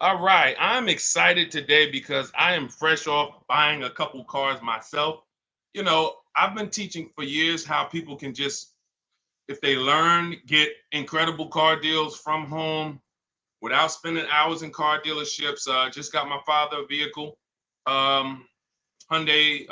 All right, I'm excited today because I am fresh off buying a couple cars myself. I've been teaching for years how people can just, if they learn, get incredible car deals from home without spending hours in car dealerships. Just got my father a vehicle, um, Hyundai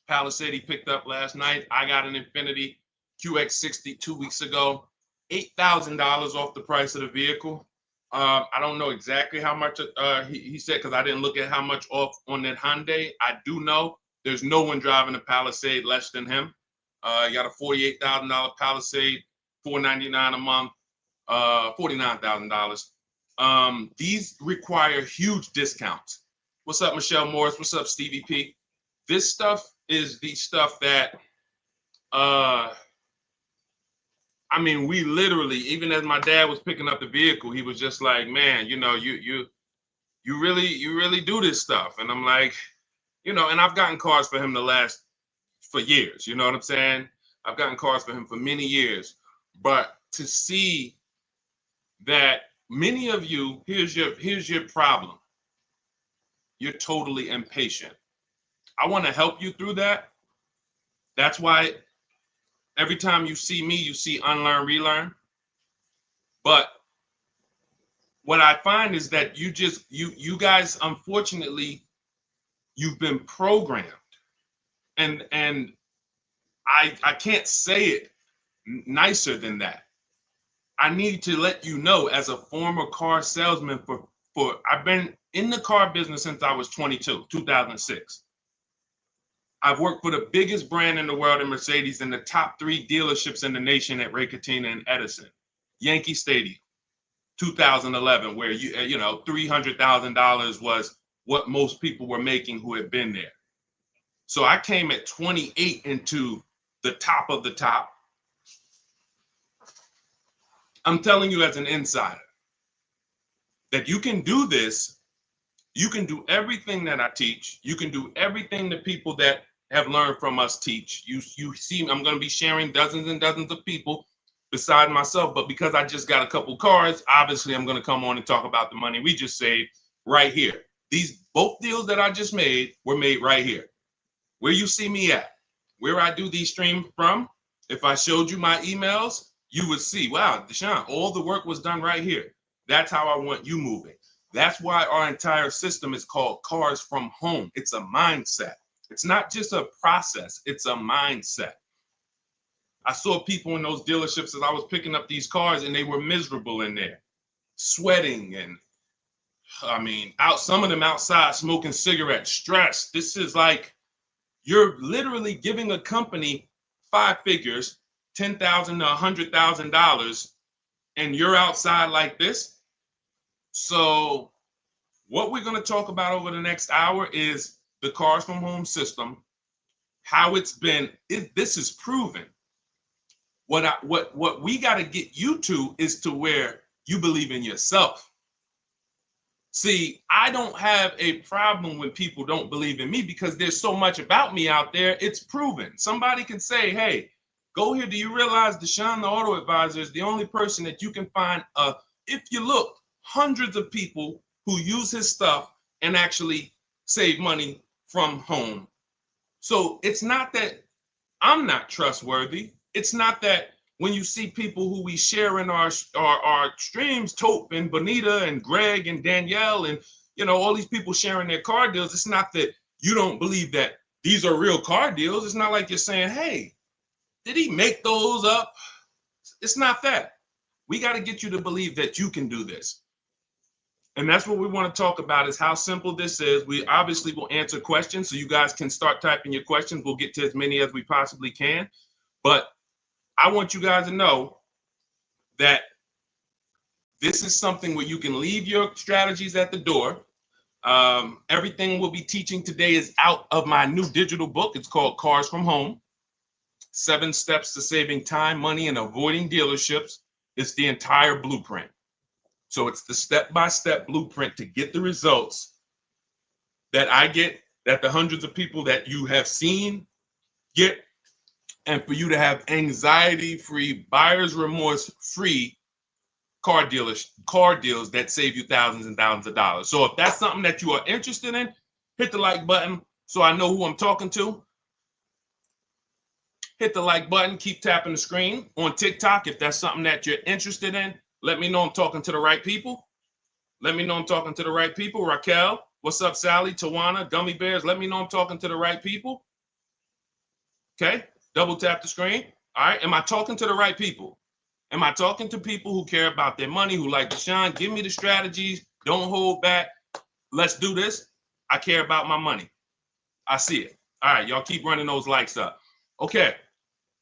Palisade he picked up last night. I got an Infinity QX60 2 weeks ago, $8,000 off the price of the vehicle. I don't know exactly how much he said because I didn't look at how much off on that Hyundai. I do know there's no one driving a Palisade less than him. He got a $48,000 Palisade, $499 a month, $49,000. These require huge discounts. What's up, Michelle Morris? What's up, Stevie P? This stuff is the stuff that uh I mean, we literally, even as my dad was picking up the vehicle, he was just like, man, you really do this stuff. And I'm like, and I've gotten cars for him the last for years, you know what I'm saying? I've gotten cars for him for many years. But to see that many of you, here's your problem. You're totally impatient. I want to help you through that. That's why every time you see me, you see unlearn, relearn. But what I find is that you guys, unfortunately, you've been programmed, and I can't say it nicer than that. I need to let you know, as a former car salesman for I've been in the car business since I was 22, 2006. I've worked for the biggest brand in the world in Mercedes and the top three dealerships in the nation at Ray Catena and Edison. Yankee Stadium, 2011, where $300,000 was what most people were making who had been there. So I came at 28 into the top of the top. I'm telling you as an insider that you can do this. You can do everything that I teach. You can do everything the people that have learned from us teach. You see, I'm going to be sharing dozens and dozens of people beside myself, but because I just got a couple cars, obviously I'm going to come on and talk about the money we just saved right here. These both deals that I just made were made right here. Where you see me at, where I do these streams from, if I showed you my emails, you would see, wow, Deshaun, all the work was done right here. That's how I want you moving. That's why our entire system is called Cars from Home. It's a mindset. It's not just a process, it's a mindset. I saw people in those dealerships as I was picking up these cars and they were miserable in there, sweating and I mean, out some of them outside smoking cigarettes, stressed. This is like you're literally giving a company five figures, 10,000 to $100,000, and you're outside like this. So what we're going to talk about over the next hour is the Cars from Home system, how it's been. This is proven. What we got to get you to is to where you believe in yourself. See, I don't have a problem when people don't believe in me because there's so much about me out there. It's proven. Somebody can say, hey, go here. Do you realize Deshaun, the auto advisor, is the only person that you can find, if you look, hundreds of people who use his stuff and actually save money from home. So it's not that I'm not trustworthy. It's not that when you see people who we share in our streams, Tope and Bonita and Greg and Danielle and all these people sharing their car deals. It's not that you don't believe that these are real car deals. It's not like you're saying, hey, did he make those up? It's not that. We got to get you to believe that you can do this. And that's what we want to talk about is how simple this is. We obviously will answer questions so you guys can start typing your questions. We'll get to as many as we possibly can. But I want you guys to know that this is something where you can leave your strategies at the door. Everything we'll be teaching today is out of my new digital book. It's called Cars from Home, 7 Steps to Saving Time, Money, and Avoiding Dealerships. It's the entire blueprint. So it's the step-by-step blueprint to get the results that I get, that the hundreds of people that you have seen get, and for you to have anxiety-free, buyer's remorse-free car deals that save you thousands and thousands of dollars. So if that's something that you are interested in, hit the like button so I know who I'm talking to. Hit the like button, keep tapping the screen. On TikTok, if that's something that you're interested in, let me know I'm talking to the right people. Let me know I'm talking to the right people. Raquel, what's up, Sally, Tawana, Gummy Bears? Let me know I'm talking to the right people. Okay, double tap the screen. All right, am I talking to the right people? Am I talking to people who care about their money, who like to shine? Give me the strategies. Don't hold back. Let's do this. I care about my money. I see it. All right, y'all keep running those likes up. Okay.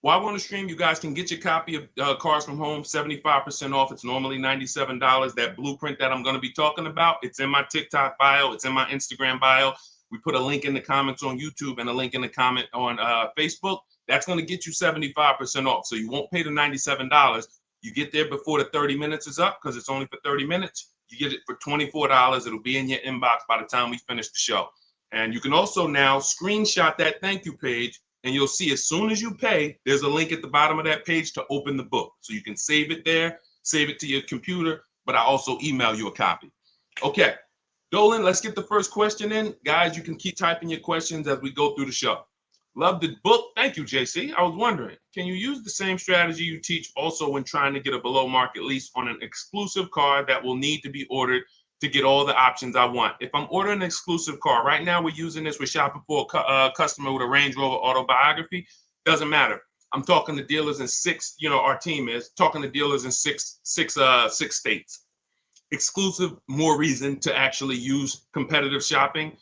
While we're on the stream, you guys can get your copy of Cars from Home, 75% off. It's normally $97. That blueprint that I'm going to be talking about, it's in my TikTok bio. It's in my Instagram bio. We put a link in the comments on YouTube and a link in the comment on Facebook. That's going to get you 75% off. So you won't pay the $97. You get there before the 30 minutes is up because it's only for 30 minutes. You get it for $24. It'll be in your inbox by the time we finish the show. And you can also now screenshot that thank you page, and you'll see as soon as you pay, there's a link at the bottom of that page to open the book. So you can save it there, save it to your computer, but I also email you a copy. Okay, Dolan, let's get the first question in. Guys, you can keep typing your questions as we go through the show. Love the book. Thank you, JC. I was wondering, can you use the same strategy you teach also when trying to get a below market lease on an exclusive car that will need to be ordered to get all the options I want? If I'm ordering an exclusive car, right now we're using this, we're shopping for a customer with a Range Rover Autobiography. Doesn't matter. I'm talking to dealers in six, our team is talking to dealers in six states. Exclusive, more reason to actually use competitive shopping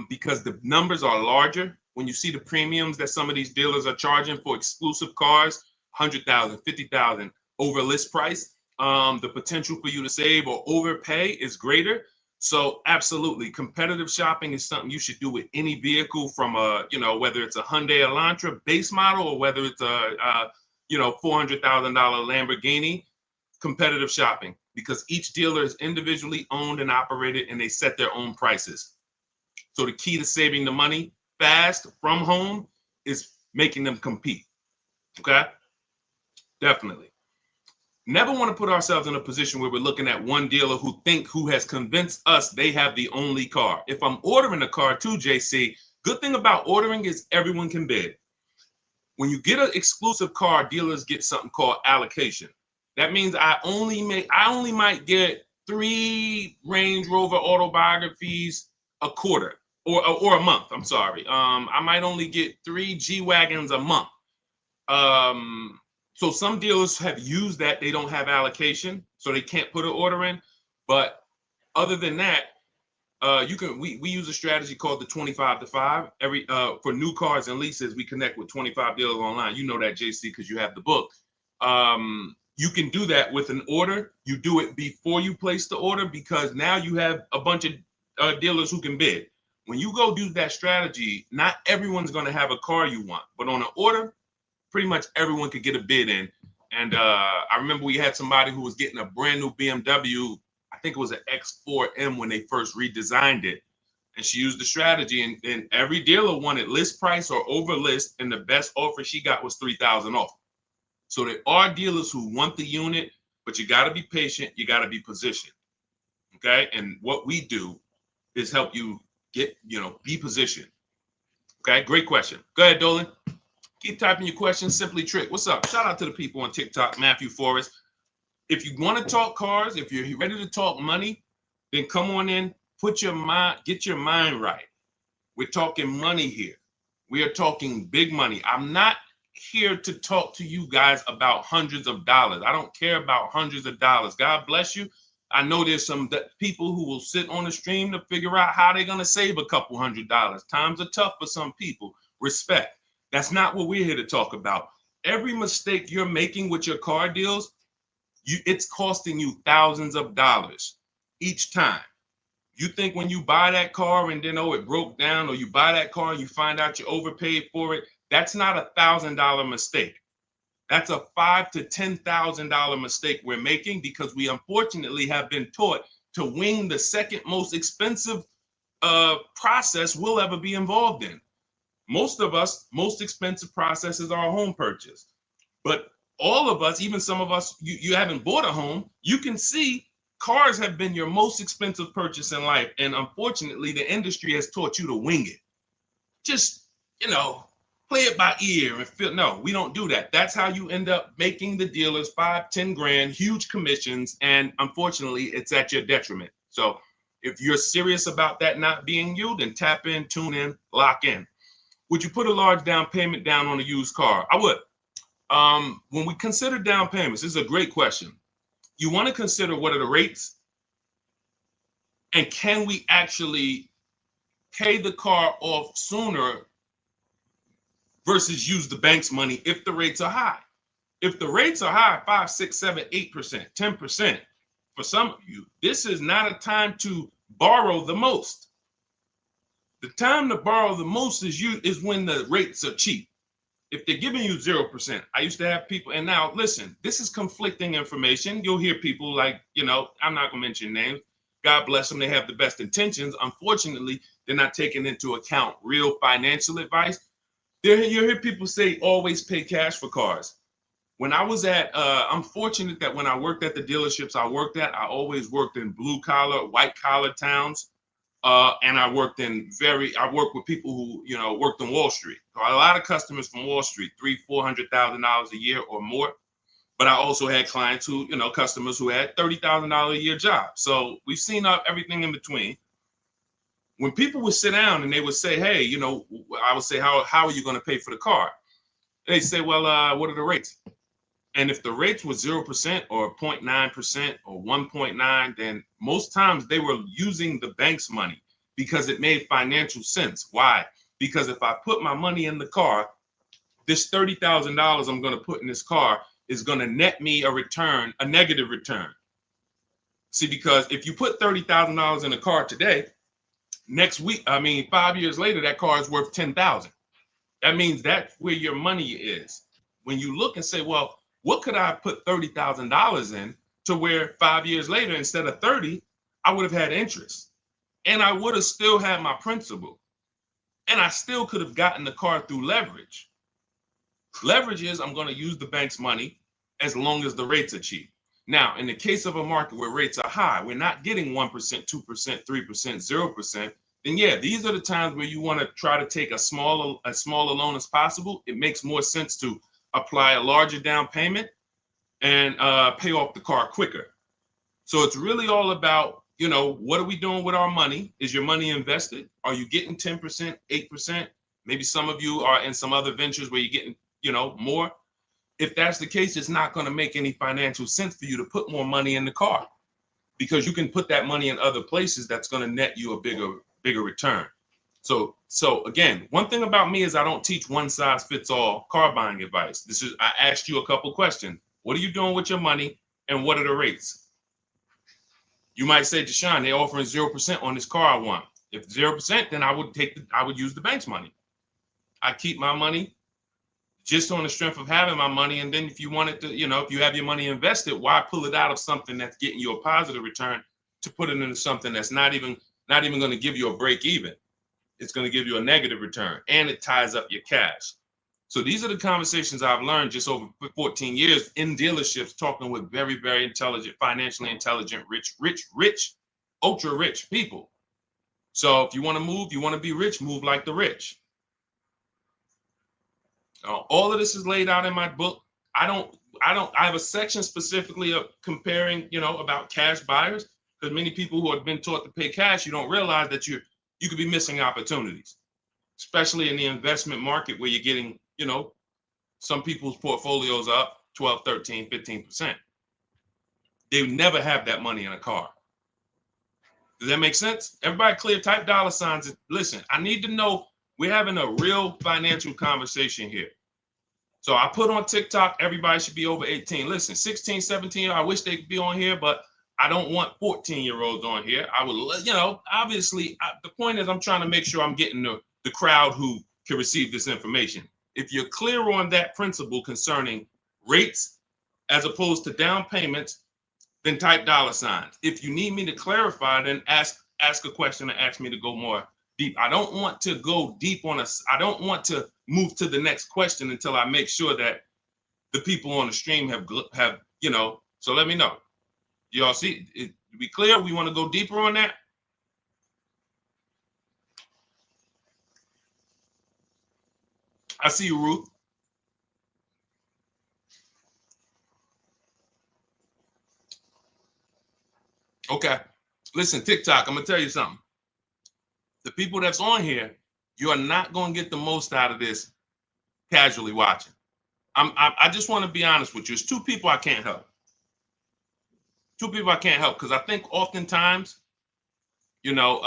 because the numbers are larger. When you see the premiums that some of these dealers are charging for exclusive cars, 100,000, 50,000 over list price, the potential for you to save or overpay is greater. So absolutely, competitive shopping is something you should do with any vehicle from whether it's a Hyundai Elantra base model or whether it's a $400,000 Lamborghini. Competitive shopping, because each dealer is individually owned and operated and they set their own prices. So the key to saving the money fast from home is making them compete. Okay? Definitely. Never want to put ourselves in a position where we're looking at one dealer who has convinced us they have the only car. If I'm ordering a car too, JC, good thing about ordering is everyone can bid. When you get an exclusive car, dealers get something called allocation. That means I only might get 3 Range Rover Autobiographies a quarter or a month. I'm sorry. I might only get 3 G-Wagons a month. So some dealers have used that. They don't have allocation, so they can't put an order in. But other than that, we use a strategy called the 25 to 5. For new cars and leases, we connect with 25 dealers online. You know that, JC, because you have the book. You can do that with an order. You do it before you place the order because now you have a bunch of dealers who can bid. When you go do that strategy, not everyone's going to have a car you want, but on an order, pretty much everyone could get a bid in. And I remember we had somebody who was getting a brand new BMW. I think it was an X4M when they first redesigned it. And she used the strategy, and every dealer wanted list price or over list, and the best offer she got was $3,000 off. So there are dealers who want the unit, but you got to be patient. You got to be positioned. Okay. And what we do is help you get, be positioned. Okay. Great question. Go ahead, Dolan. Keep typing your questions. Simply Trick. What's up? Shout out to the people on TikTok, Matthew Forrest. If you want to talk cars, if you're ready to talk money, then come on in, get your mind right. We're talking money here. We are talking big money. I'm not here to talk to you guys about hundreds of dollars. I don't care about hundreds of dollars. God bless you. I know there's some people who will sit on the stream to figure out how they're going to save a couple $100. Times are tough for some people. Respect. That's not what we're here to talk about. Every mistake you're making with your car deals, it's costing you thousands of dollars each time. You think when you buy that car and then, it broke down, or you buy that car and you find out you overpaid for it, that's not a $1,000 mistake. That's a $5,000 to $10,000 mistake we're making because we unfortunately have been taught to wing the second most expensive process we'll ever be involved in. Most of us, most expensive process is our home purchase. But all of us, even some of us, you haven't bought a home, you can see cars have been your most expensive purchase in life. And unfortunately, the industry has taught you to wing it. Just, you know, play it by ear and feel. No, we don't do that. That's how you end up making the dealers 5, 10 grand, huge commissions. And unfortunately, it's at your detriment. So if you're serious about that not being you, then tap in, tune in, lock in. Would you put a large down payment down on a used car? I would. When we consider down payments, this is a great question. You want to consider what are the rates, and can we actually pay the car off sooner versus use the bank's money if the rates are high. If the rates are high, 5, 6, 7, 8%, 10%, for some of you, this is not a time to borrow the most. The time to borrow the most is when the rates are cheap. If they're giving you 0%, I used to have people, and now listen, this is conflicting information. You'll hear people like, I'm not gonna mention names. God bless them, they have the best intentions. Unfortunately, they're not taking into account real financial advice. You hear people say always pay cash for cars. When I was I'm fortunate that when I worked at the dealerships I worked at, I always worked in blue collar, white collar towns. And I worked with people who, worked on Wall Street. So a lot of customers from Wall Street, $300,000-$400,000 a year or more. But I also had clients who, customers who had $30,000 a year jobs. So we've seen everything in between. When people would sit down and they would say, hey, I would say, how are you going to pay for the car? They say, well, what are the rates? And if the rates were 0% or 0.9% or 1.9, then most times they were using the bank's money because it made financial sense. Why? Because if I put my money in the car, this $30,000 I'm going to put in this car is going to net me a negative return. See, because if you put $30,000 in a car today, next week, 5 years later, that car is worth $10,000. That means that's where your money is. When you look and say, well, what could I put $30,000 in to where 5 years later, instead of 30, I would have had interest and I would have still had my principal and I still could have gotten the car through leverage. Leverage is I'm going to use the bank's money as long as the rates are cheap. Now, in the case of a market where rates are high, we're not getting 1%, 2%, 3%, 0%. Then yeah, these are the times where you want to try to take as small a loan as possible. It makes more sense to apply a larger down payment and pay off the car quicker. So it's really all about, what are we doing with our money? Is your money invested? Are you getting 10%, 8%? Maybe some of you are in some other ventures where you're getting, more. If that's the case, it's not going to make any financial sense for you to put more money in the car because you can put that money in other places that's going to net you a bigger return. So again, one thing about me is I don't teach one size fits all car buying advice. I asked you a couple questions. What are you doing with your money and what are the rates? You might say, Deshaun, they're offering 0% on this car I want. If 0%, then I would use the bank's money. I keep my money just on the strength of having my money. And then if you wanted to, if you have your money invested, why pull it out of something that's getting you a positive return to put it into something that's not even going to give you a break even? It's going to give you a negative return and it ties up your cash. So these are the conversations I've learned just over 14 years in dealerships, talking with very, very intelligent, financially intelligent, rich, ultra rich people. So if you want to move, you want to be rich, move like the rich. All of this is laid out in my book. I have a section specifically of comparing, about cash buyers, because many people who have been taught to pay cash, you don't realize that you could be missing opportunities, especially in the investment market where you're getting, some people's portfolios up 12, 13, 15%. They would never have that money in a car. Does that make sense? Everybody clear, type dollar signs. Listen, I need to know we're having a real financial conversation here. So I put on TikTok, everybody should be over 18. Listen, 16, 17, I wish they could be on here, but I don't want 14-year-olds on here. I would, obviously, the point is I'm trying to make sure I'm getting the crowd who can receive this information. If you're clear on that principle concerning rates as opposed to down payments, then type dollar signs. If you need me to clarify, then ask a question and ask me to go more deep. I don't want to go deep I don't want to move to the next question until I make sure that the people on the stream have, you know, so let me know. Y'all see, it, to be clear, we want to go deeper on that. I see you, Ruth. Okay. Listen, TikTok, I'm going to tell you something. The people that's on here, you are not going to get the most out of this casually watching. I just want to be honest with you. It's two people I can't help. Two people I can't help because I think oftentimes, you know,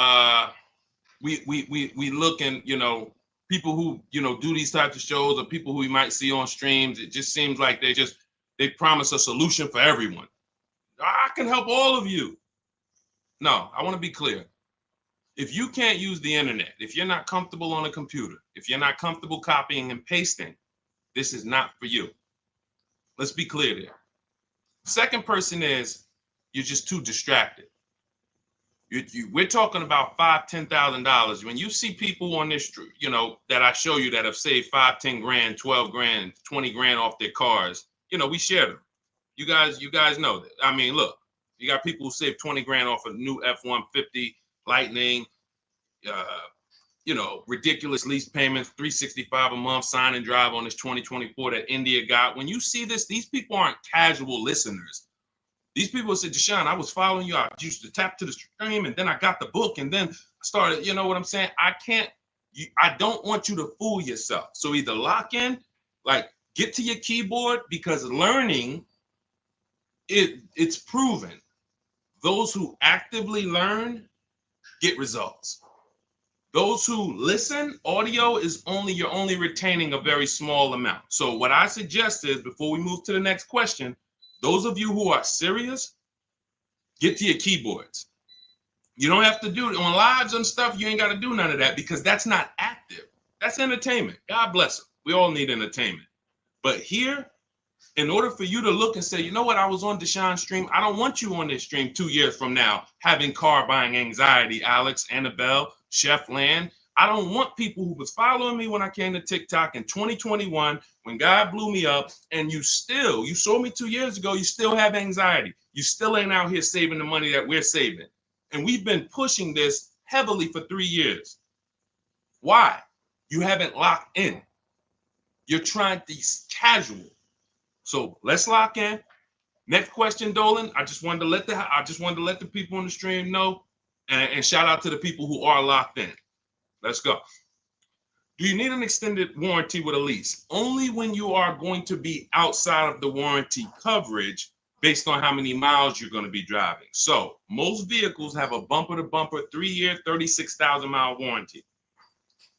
we look and, you know, people who, you know, do these types of shows or people who we might see on streams, it just seems like they promise a solution for everyone. I can help all of you. No, I want to be clear. If you can't use the internet, if you're not comfortable on a computer, if you're not comfortable copying and pasting, this is not for you. Let's be clear there. Second person is you're just too distracted. We're talking about $5,000, $10,000. When you see people on this, you know, that I show you that have saved 5, 10 grand, 12 grand, 20 grand off their cars, you know, we share them. You guys know that. I mean, look, you got people who save 20 grand off a new F-150 Lightning, you know, ridiculous lease payments, $365 a month, sign and drive on this 2024 that India got. When you see this, these people aren't casual listeners. These people said, Deshaun, I was following you. I used to tap to the stream and then I got the book and then I started, you know what I'm saying? I don't want you to fool yourself. So either lock in, like get to your keyboard, because learning, it's proven. Those who actively learn get results. Those who listen, audio is you're only retaining a very small amount. So what I suggest is, before we move to the next question, those of you who are serious, get to your keyboards. You don't have to do it on lives and stuff. You ain't got to do none of that because that's not active. That's entertainment. God bless them. We all need entertainment. But here, in order for you to look and say, you know what, I was on Deshaun's stream. I don't want you on this stream 2 years from now having car buying anxiety, Alex, Annabelle, Chef Land. I don't want people who was following me when I came to TikTok in 2021, when God blew me up, and you saw me 2 years ago, you still have anxiety. You still ain't out here saving the money that we're saving. And we've been pushing this heavily for 3 years. Why? You haven't locked in. You're trying to be casual. So let's lock in. Next question, Dolan. I just wanted to let the people on the stream know, and shout out to the people who are locked in. Let's go. Do you need an extended warranty with a lease? Only when you are going to be outside of the warranty coverage based on how many miles you're going to be driving. So most vehicles have a bumper-to-bumper 3-year, 36,000-mile warranty.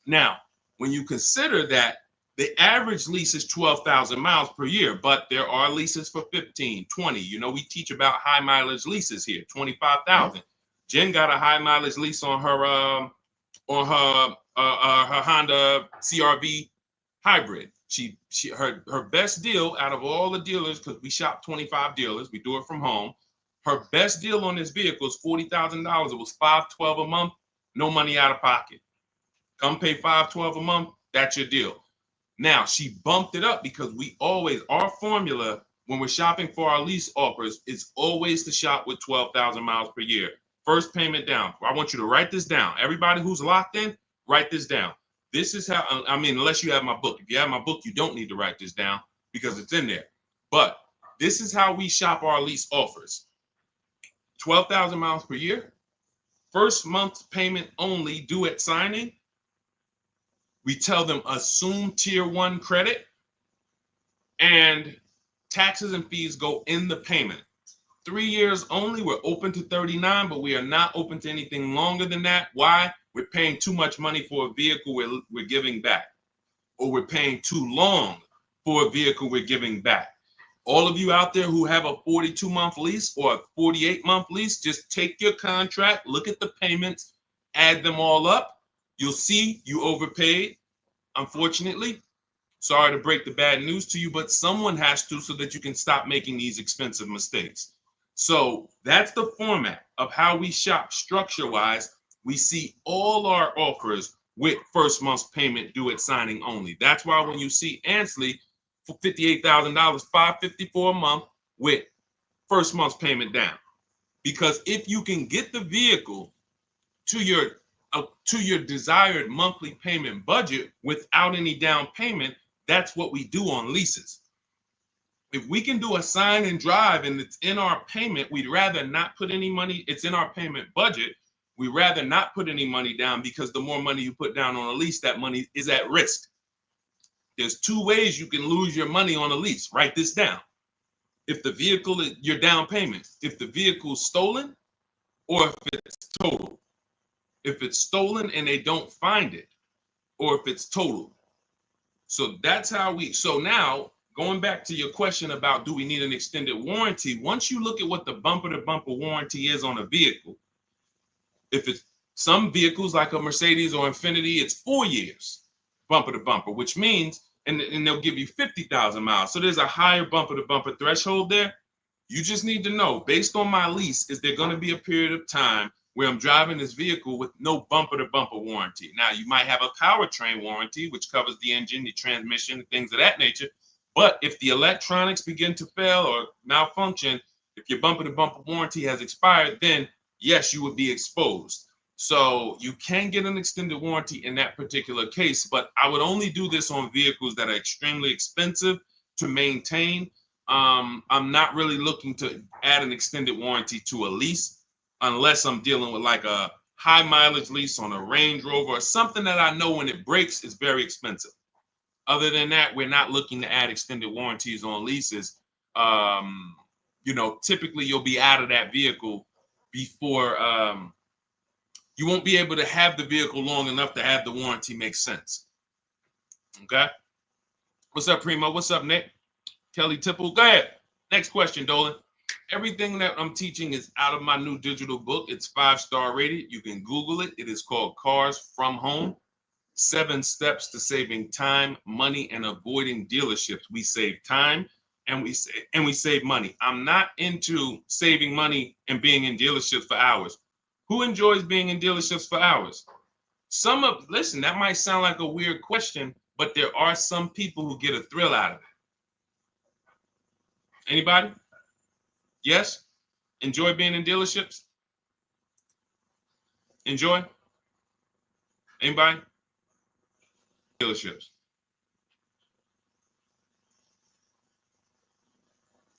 Now, when you consider that the average lease is 12,000 miles per year, but there are leases for 15, 20. You know, we teach about high mileage leases here, 25,000. Jen got a high mileage lease on her Honda CRV hybrid. Her best deal out of all the dealers, because we shop 25 dealers, we do it from home. Her best deal on this vehicle is $40,000. It was $512 a month, no money out of pocket. Come pay $512 a month, that's your deal. Now, she bumped it up because our formula when we're shopping for our lease offers is always to shop with 12,000 miles per year. First payment down. I want you to write this down. Everybody who's locked in, write this down. This is how, I mean, unless you have my book. If you have my book, you don't need to write this down because it's in there. But this is how we shop our lease offers. 12,000 miles per year. First month's payment only due at signing. We tell them assume tier 1 credit, and taxes and fees go in the payment. 3 years only. We're open to 39, but we are not open to anything longer than that. Why? We're paying too much money for a vehicle we're giving back, or we're paying too long for a vehicle we're giving back. All of you out there who have a 42-month lease or a 48-month lease, just take your contract, look at the payments, add them all up. You'll see you overpaid, unfortunately. Sorry to break the bad news to you, but someone has to, so that you can stop making these expensive mistakes. So that's the format of how we shop structure-wise. We see all our offers with first month's payment due at signing only. That's why when you see Ansley, for $58,000, $554 a month with first month's payment down. Because if you can get the vehicle to your desired monthly payment budget without any down payment, that's what we do on leases. If we can do a sign and drive and it's in our payment, we'd rather not put any money. It's in our payment budget. We'd rather not put any money down, because the more money you put down on a lease, that money is at risk. There's two ways you can lose your money on a lease. Write this down. If the vehicle is your down payment, if the vehicle's stolen, or if it's total. If it's stolen and they don't find it, or if it's total. So that's how so now, going back to your question about do we need an extended warranty, once you look at what the bumper-to-bumper warranty is on a vehicle, if it's some vehicles like a Mercedes or Infiniti, it's 4 years bumper-to-bumper, which means, and they'll give you 50,000 miles. So there's a higher bumper-to-bumper threshold there. You just need to know, based on my lease, is there going to be a period of time where I'm driving this vehicle with no bumper-to-bumper warranty? Now, you might have a powertrain warranty, which covers the engine, the transmission, things of that nature. But if the electronics begin to fail or malfunction, if your bumper-to-bumper warranty has expired, then yes, you would be exposed. So you can get an extended warranty in that particular case, but I would only do this on vehicles that are extremely expensive to maintain. I'm not really looking to add an extended warranty to a lease unless I'm dealing with like a high mileage lease on a Range Rover or something that I know when it breaks is very expensive. Other than that, we're not looking to add extended warranties on leases. Typically you'll be out of that vehicle before you won't be able to have the vehicle long enough to have the warranty make sense. Okay. What's up, Primo? What's up, Nick? Kelly Tipple. Go ahead. Next question, Dolan. Everything that I'm teaching is out of my new digital book. It's 5-star rated. You can Google it. It is called Cars from Home. 7 Steps to Saving Time, Money, and Avoiding Dealerships. We save time and we save money. I'm not into saving money and being in dealerships for hours. Who enjoys being in dealerships for hours? Listen, that might sound like a weird question, but there are some people who get a thrill out of it. Anybody? Yes? Enjoy being in dealerships? Enjoy? Anybody? Dealerships.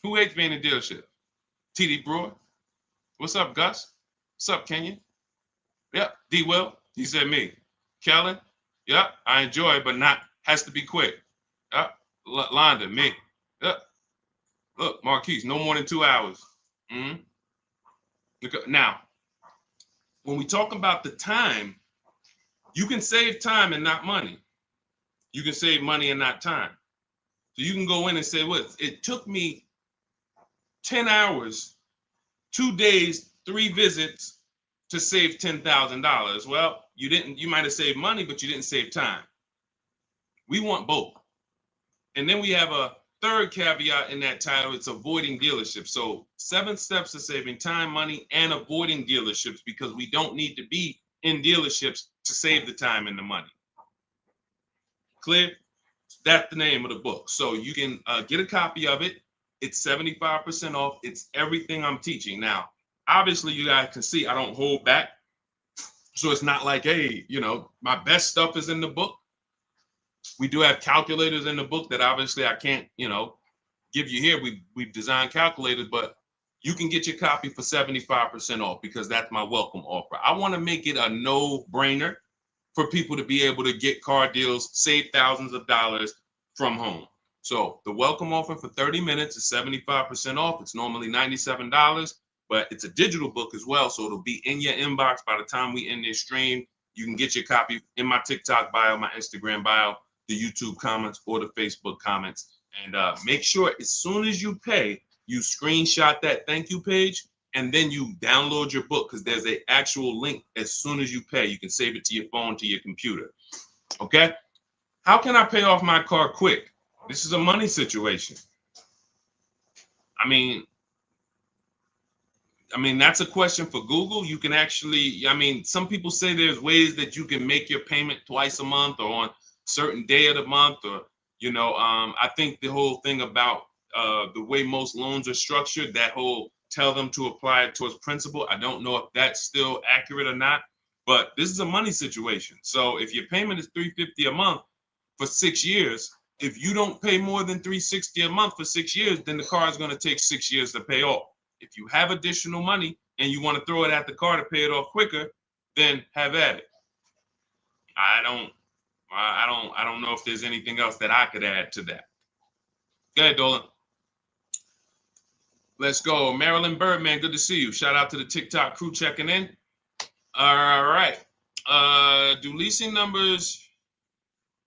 Who hates being in a dealership? TD Brewer. What's up, Gus? What's up, Kenyon? Yep. D. Will. He said me. Kellen. Yep. I enjoy it, but has to be quick. Yep. Londa. Me. Yep. Look, Marquise. No more than 2 hours. Now, when we talk about the time, you can save time and not money. You can save money and not time. So you can go in and say, well, it took me 10 hours, 2 days, 3 visits to save $10,000. Well, you might have saved money, but you didn't save time. We want both. And then we have a third caveat in that title. It's avoiding dealerships. So 7 steps to saving time, money, and avoiding dealerships, because we don't need to be in dealerships to save the time and the money. Clear? That's the name of the book. So you can get a copy of it. It's 75% off. It's everything I'm teaching. Now, obviously, you guys can see I don't hold back. So it's not like, hey, my best stuff is in the book. We do have calculators in the book that obviously I can't, give you here. We've designed calculators, but you can get your copy for 75% off because that's my welcome offer. I want to make it a no-brainer for people to be able to get car deals, save thousands of dollars from home. So the welcome offer for 30 minutes is 75% off. It's normally $97, but it's a digital book as well. So it'll be in your inbox by the time we end this stream. You can get your copy in my TikTok bio, my Instagram bio, the YouTube comments, or the Facebook comments. And make sure as soon as you pay, you screenshot that thank you page, and then you download your book, because there's an actual link as soon as you pay. You can save it to your phone, to your computer. Okay? How can I pay off my car quick? This is a money situation. I mean, that's a question for Google. You can actually, some people say there's ways that you can make your payment twice a month or on a certain day of the month, or I think the whole thing about the way most loans are structured, that whole tell them to apply it towards principal, I don't know if that's still accurate or not, but this is a money situation. So if your payment is $350 a month for 6 years, if you don't pay more than $360 a month for 6 years, then the car is going to take 6 years to pay off. If you have additional money and you want to throw it at the car to pay it off quicker, then have at it. I don't know if there's anything else that I could add to that. Go ahead, Dolan. Let's go. Marilyn Birdman, good to see you. Shout out to the TikTok crew checking in. All right. Do leasing numbers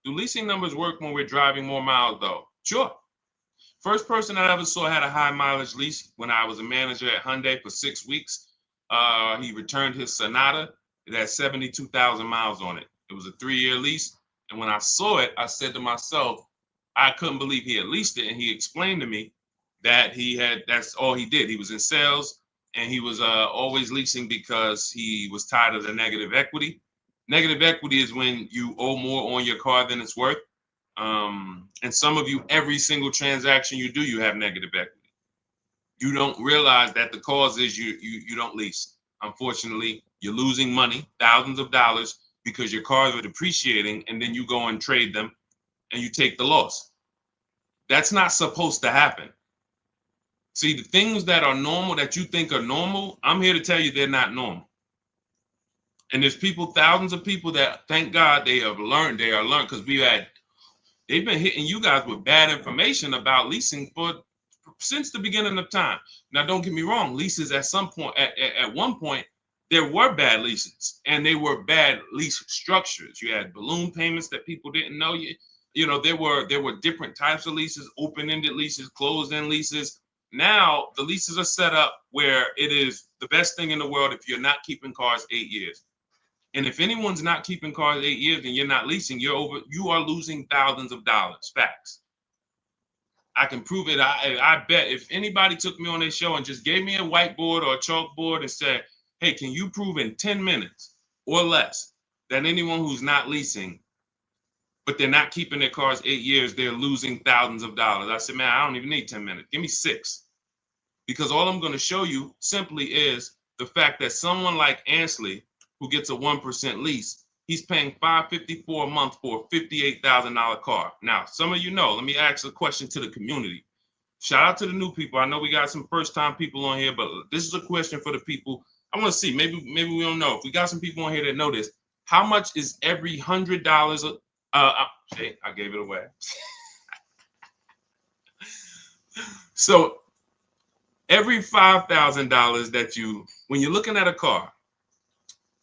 work when we're driving more miles though? Sure. First person I ever saw had a high mileage lease when I was a manager at Hyundai for 6 weeks. He returned his Sonata. It had 72,000 miles on it. It was a 3-year lease. And when I saw it, I said to myself, I couldn't believe he had leased it. And he explained to me that that's all he did. He was in sales and he was always leasing because he was tired of the negative equity. Negative equity is when you owe more on your car than it's worth. And some of you, every single transaction you do, you have negative equity. You don't realize that the cause is you don't lease. Unfortunately, you're losing money, thousands of dollars, because your cars are depreciating, and then you go and trade them and you take the loss. That's not supposed to happen. See, the things that are normal that you think are normal, I'm here to tell you they're not normal. And there's people, thousands of people that, thank God, they are learned, because they've been hitting you guys with bad information about leasing since the beginning of time. Now, don't get me wrong, leases at some point, at one point, there were bad leases and they were bad lease structures. You had balloon payments that people didn't know. There were different types of leases, open-ended leases, closed-end leases. Now the leases are set up where it is the best thing in the world if you're not keeping cars 8 years. And if anyone's not keeping cars 8 years and you're not leasing, you are losing thousands of dollars. Facts. I can prove it. I bet if anybody took me on their show and just gave me a whiteboard or a chalkboard and said, hey, can you prove in 10 minutes or less that anyone who's not leasing, but they're not keeping their cars 8 years, they're losing thousands of dollars? I said, man, I don't even need 10 minutes. Give me 6. Because all I'm going to show you simply is the fact that someone like Ansley, who gets a 1% lease, he's paying $554 a month for a $58,000 car. Now, some of you know, let me ask a question to the community. Shout out to the new people. I know we got some first-time people on here, but this is a question for the people. I want to see, maybe we don't know. If we got some people on here that know this, how much is every $100? I gave it away. So every $5,000 that when you're looking at a car,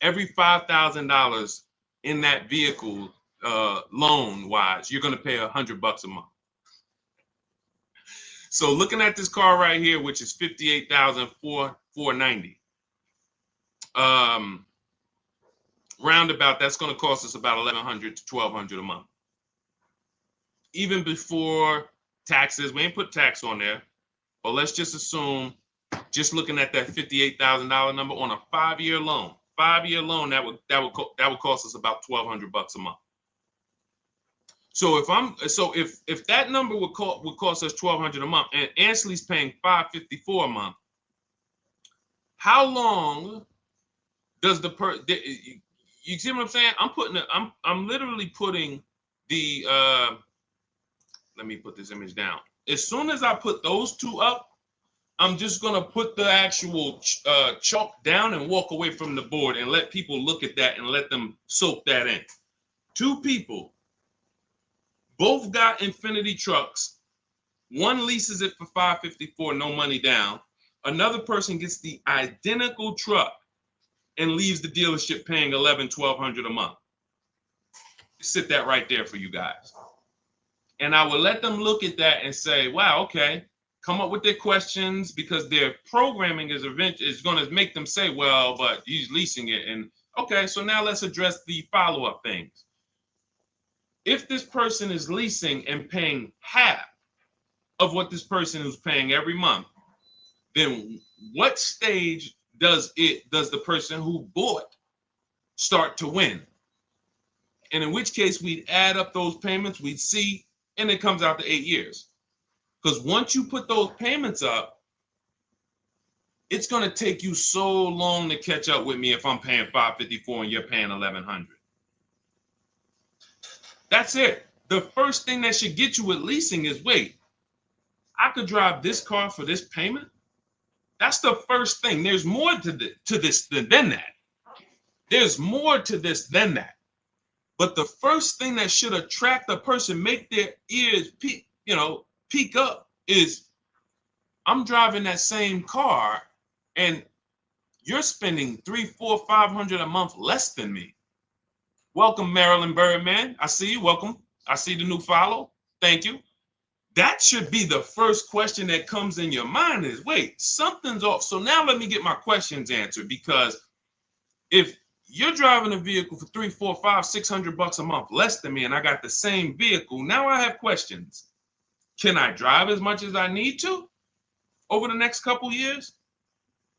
every $5,000 in that vehicle, loan-wise, you're going to pay $100 a month. So looking at this car right here, which is $58,490. Roundabout, that's going to cost us about $1,100 to $1,200 a month. Even before taxes, we ain't put tax on there, but let's just assume, just looking at that $58,000 number on a 5-year loan. 5-year loan, that would cost us about $1,200 a month. So if that number would cost us $1,200 a month, and Ansley's paying $554 a month, how long does you see what I'm saying? I'm literally putting the let me put this image down. As soon as I put those two up, I'm just going to put the actual chalk down and walk away from the board and let people look at that and let them soak that in. 2 people, both got Infiniti trucks. One leases it for $554, no money down. Another person gets the identical truck and leaves the dealership paying $1,100-$1,200 a month. Sit that right there for you guys. And I will let them look at that and say, wow, okay, come up with their questions, because their programming is going to make them say, well, but he's leasing it. And okay, so now let's address the follow-up things. If this person is leasing and paying half of what this person is paying every month, then what stage does the person who bought start to win? And in which case we'd add up those payments, we'd see and it comes out to 8 years. Because once you put those payments up, it's going to take you so long to catch up with me if I'm paying $554 and you're paying $1,100. That's it. The first thing that should get you with leasing is, wait, I could drive this car for this payment? That's the first thing. There's more to this than that. There's more to this than that. But the first thing that should attract a person, make their ears peak up, is I'm driving that same car and you're spending $300, $400, $500 a month less than me. Welcome, Marilyn Birdman. I see you. Welcome. I see the new follow. Thank you. That should be the first question that comes in your mind is, wait, something's off. So now let me get my questions answered, because if you're driving a vehicle for $300, $400, $500, $600 a month less than me, and I got the same vehicle, now I have questions. Can I drive as much as I need to over the next couple years?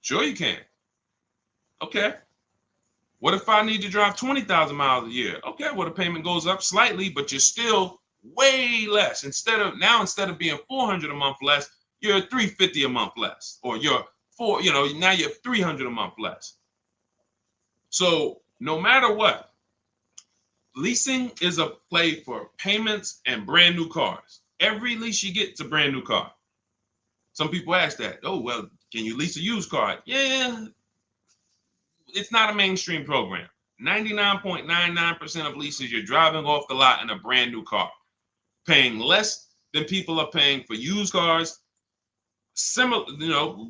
Sure you can. Okay. What if I need to drive 20,000 miles a year? Okay, well, the payment goes up slightly, but you're still way less. Instead of being $400 a month less, you're $350 a month less, or now you're $300 a month less. So no matter what, leasing is a play for payments and brand new cars. Every lease you get is a brand new car. Some people ask that, oh, well, can you lease a used car? Yeah. It's not a mainstream program. 99.99% of leases, you're driving off the lot in a brand new car, paying less than people are paying for used cars. Similar,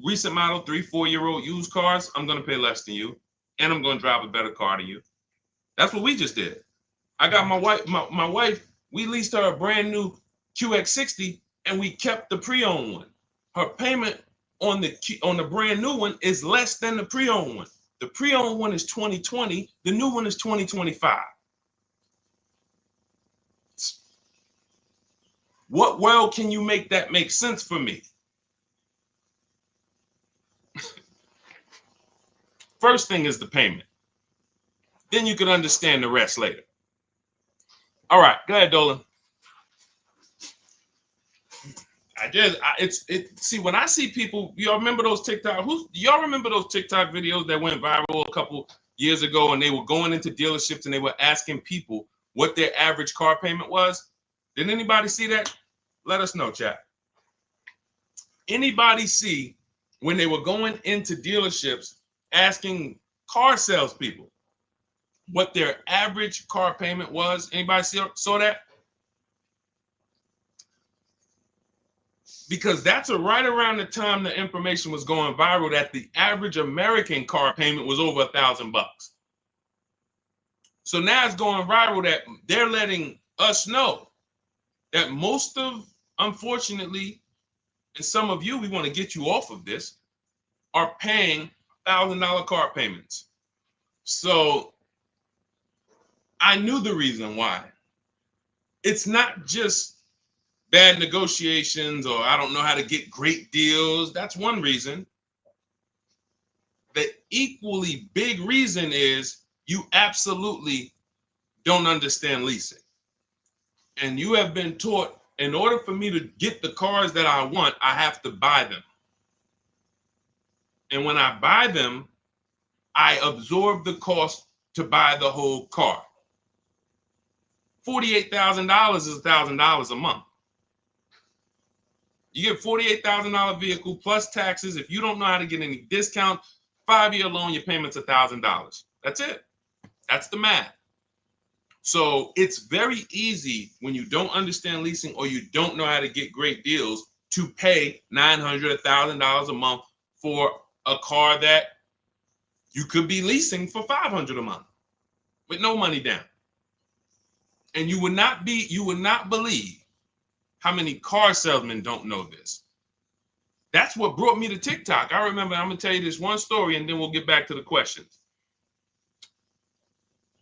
recent model 3-4 year old used cars, I'm going to pay less than you, and I'm going to drive a better car than you. That's what we just did. I got my wife, we leased her a brand new QX60, and we kept the pre-owned one. Her payment on the brand new one is less than the pre-owned one. The pre-owned one is 2020. The new one is 2025. What world can you make that make sense for me? First thing is the payment. Then you can understand the rest later. All right, go ahead, Dolan. See, when I see people, y'all remember those TikTok videos that went viral a couple years ago, and they were going into dealerships and they were asking people what their average car payment was? Did anybody see that? Let us know, chat. Anybody see when they were going into dealerships asking car salespeople what their average car payment was? Anybody saw that? Because that's right around the time the information was going viral that the average American car payment was over $1,000. So now it's going viral that they're letting us know that unfortunately, and some of you, we want to get you off of this, are paying $1,000 car payments. So I knew the reason why. It's not just bad negotiations, or I don't know how to get great deals. That's one reason. The equally big reason is you absolutely don't understand leasing. And you have been taught, in order for me to get the cars that I want, I have to buy them. And when I buy them, I absorb the cost to buy the whole car. $48,000 is $1,000 a month. You get $48,000 vehicle plus taxes. If you don't know how to get any discount, 5-year loan, your payment's $1,000. That's it. That's the math. So it's very easy when you don't understand leasing or you don't know how to get great deals to pay $900, $1,000 a month for a car that you could be leasing for $500 a month with no money down. And you would not believe how many car salesmen don't know this. That's what brought me to TikTok. I remember, I'm gonna tell you this one story and then we'll get back to the questions.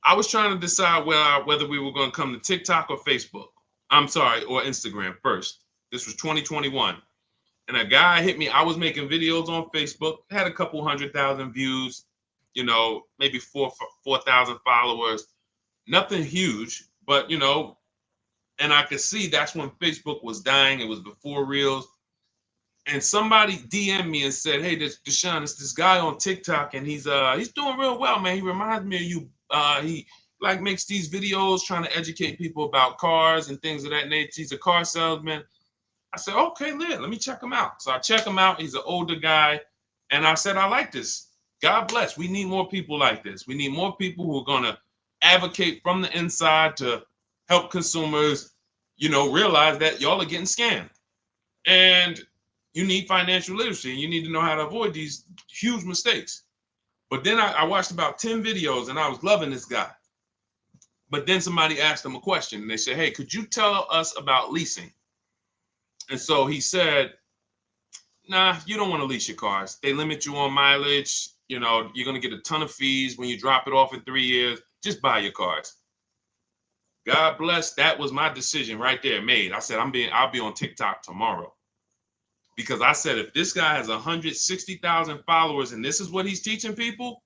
I was trying to decide whether we were gonna come to TikTok or Facebook. Or Instagram first. This was 2021. And a guy hit me. I was making videos on Facebook, had a couple 100,000 views, maybe 4,000 followers. Nothing huge, but And I could see that's when Facebook was dying. It was before Reels. And somebody DM'd me and said, "Hey, Deshaun, it's this guy on TikTok, and he's doing real well, man. He reminds me of you. He like makes these videos trying to educate people about cars and things of that nature. He's a car salesman." I said, "Okay, let me check him out." So I check him out. He's an older guy, and I said, "I like this. God bless. We need more people like this. We need more people who are gonna advocate from the inside to help consumers, realize that y'all are getting scammed." And you need financial literacy, and you need to know how to avoid these huge mistakes. But then I watched about 10 videos, and I was loving this guy. But then somebody asked him a question, and they said, "Hey, could you tell us about leasing?" And so he said, "Nah, you don't want to lease your cars. They limit you on mileage. You're going to get a ton of fees when you drop it off in 3 years. Just buy your cars." God bless. That was my decision right there made. I said, I'll be on TikTok tomorrow. Because I said, if this guy has 160,000 followers and this is what he's teaching people,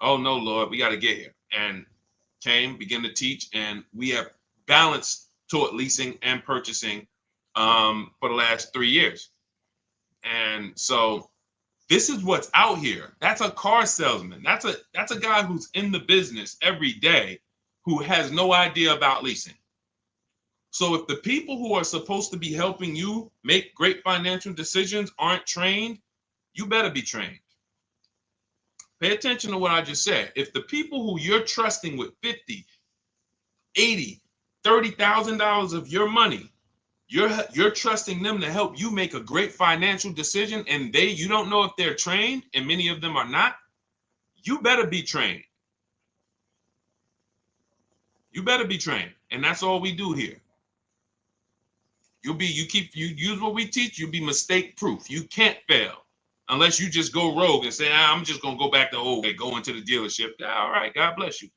oh no, Lord, we got to get here. And begin to teach, and we have balanced toward leasing and purchasing for the last 3 years. And so this is what's out here. That's a car salesman. That's a guy who's in the business every day who has no idea about leasing. So if the people who are supposed to be helping you make great financial decisions aren't trained, you better be trained. Pay attention to what I just said. If the people who you're trusting with $50, $80, $30,000 of your money, you're trusting them to help you make a great financial decision, and you don't know if they're trained, and many of them are not, you better be trained. You better be trained. And that's all we do here. You use what we teach, you'll be mistake proof. You can't fail unless you just go rogue and say, I'm just gonna go back to old way, go into the dealership. All right, God bless you.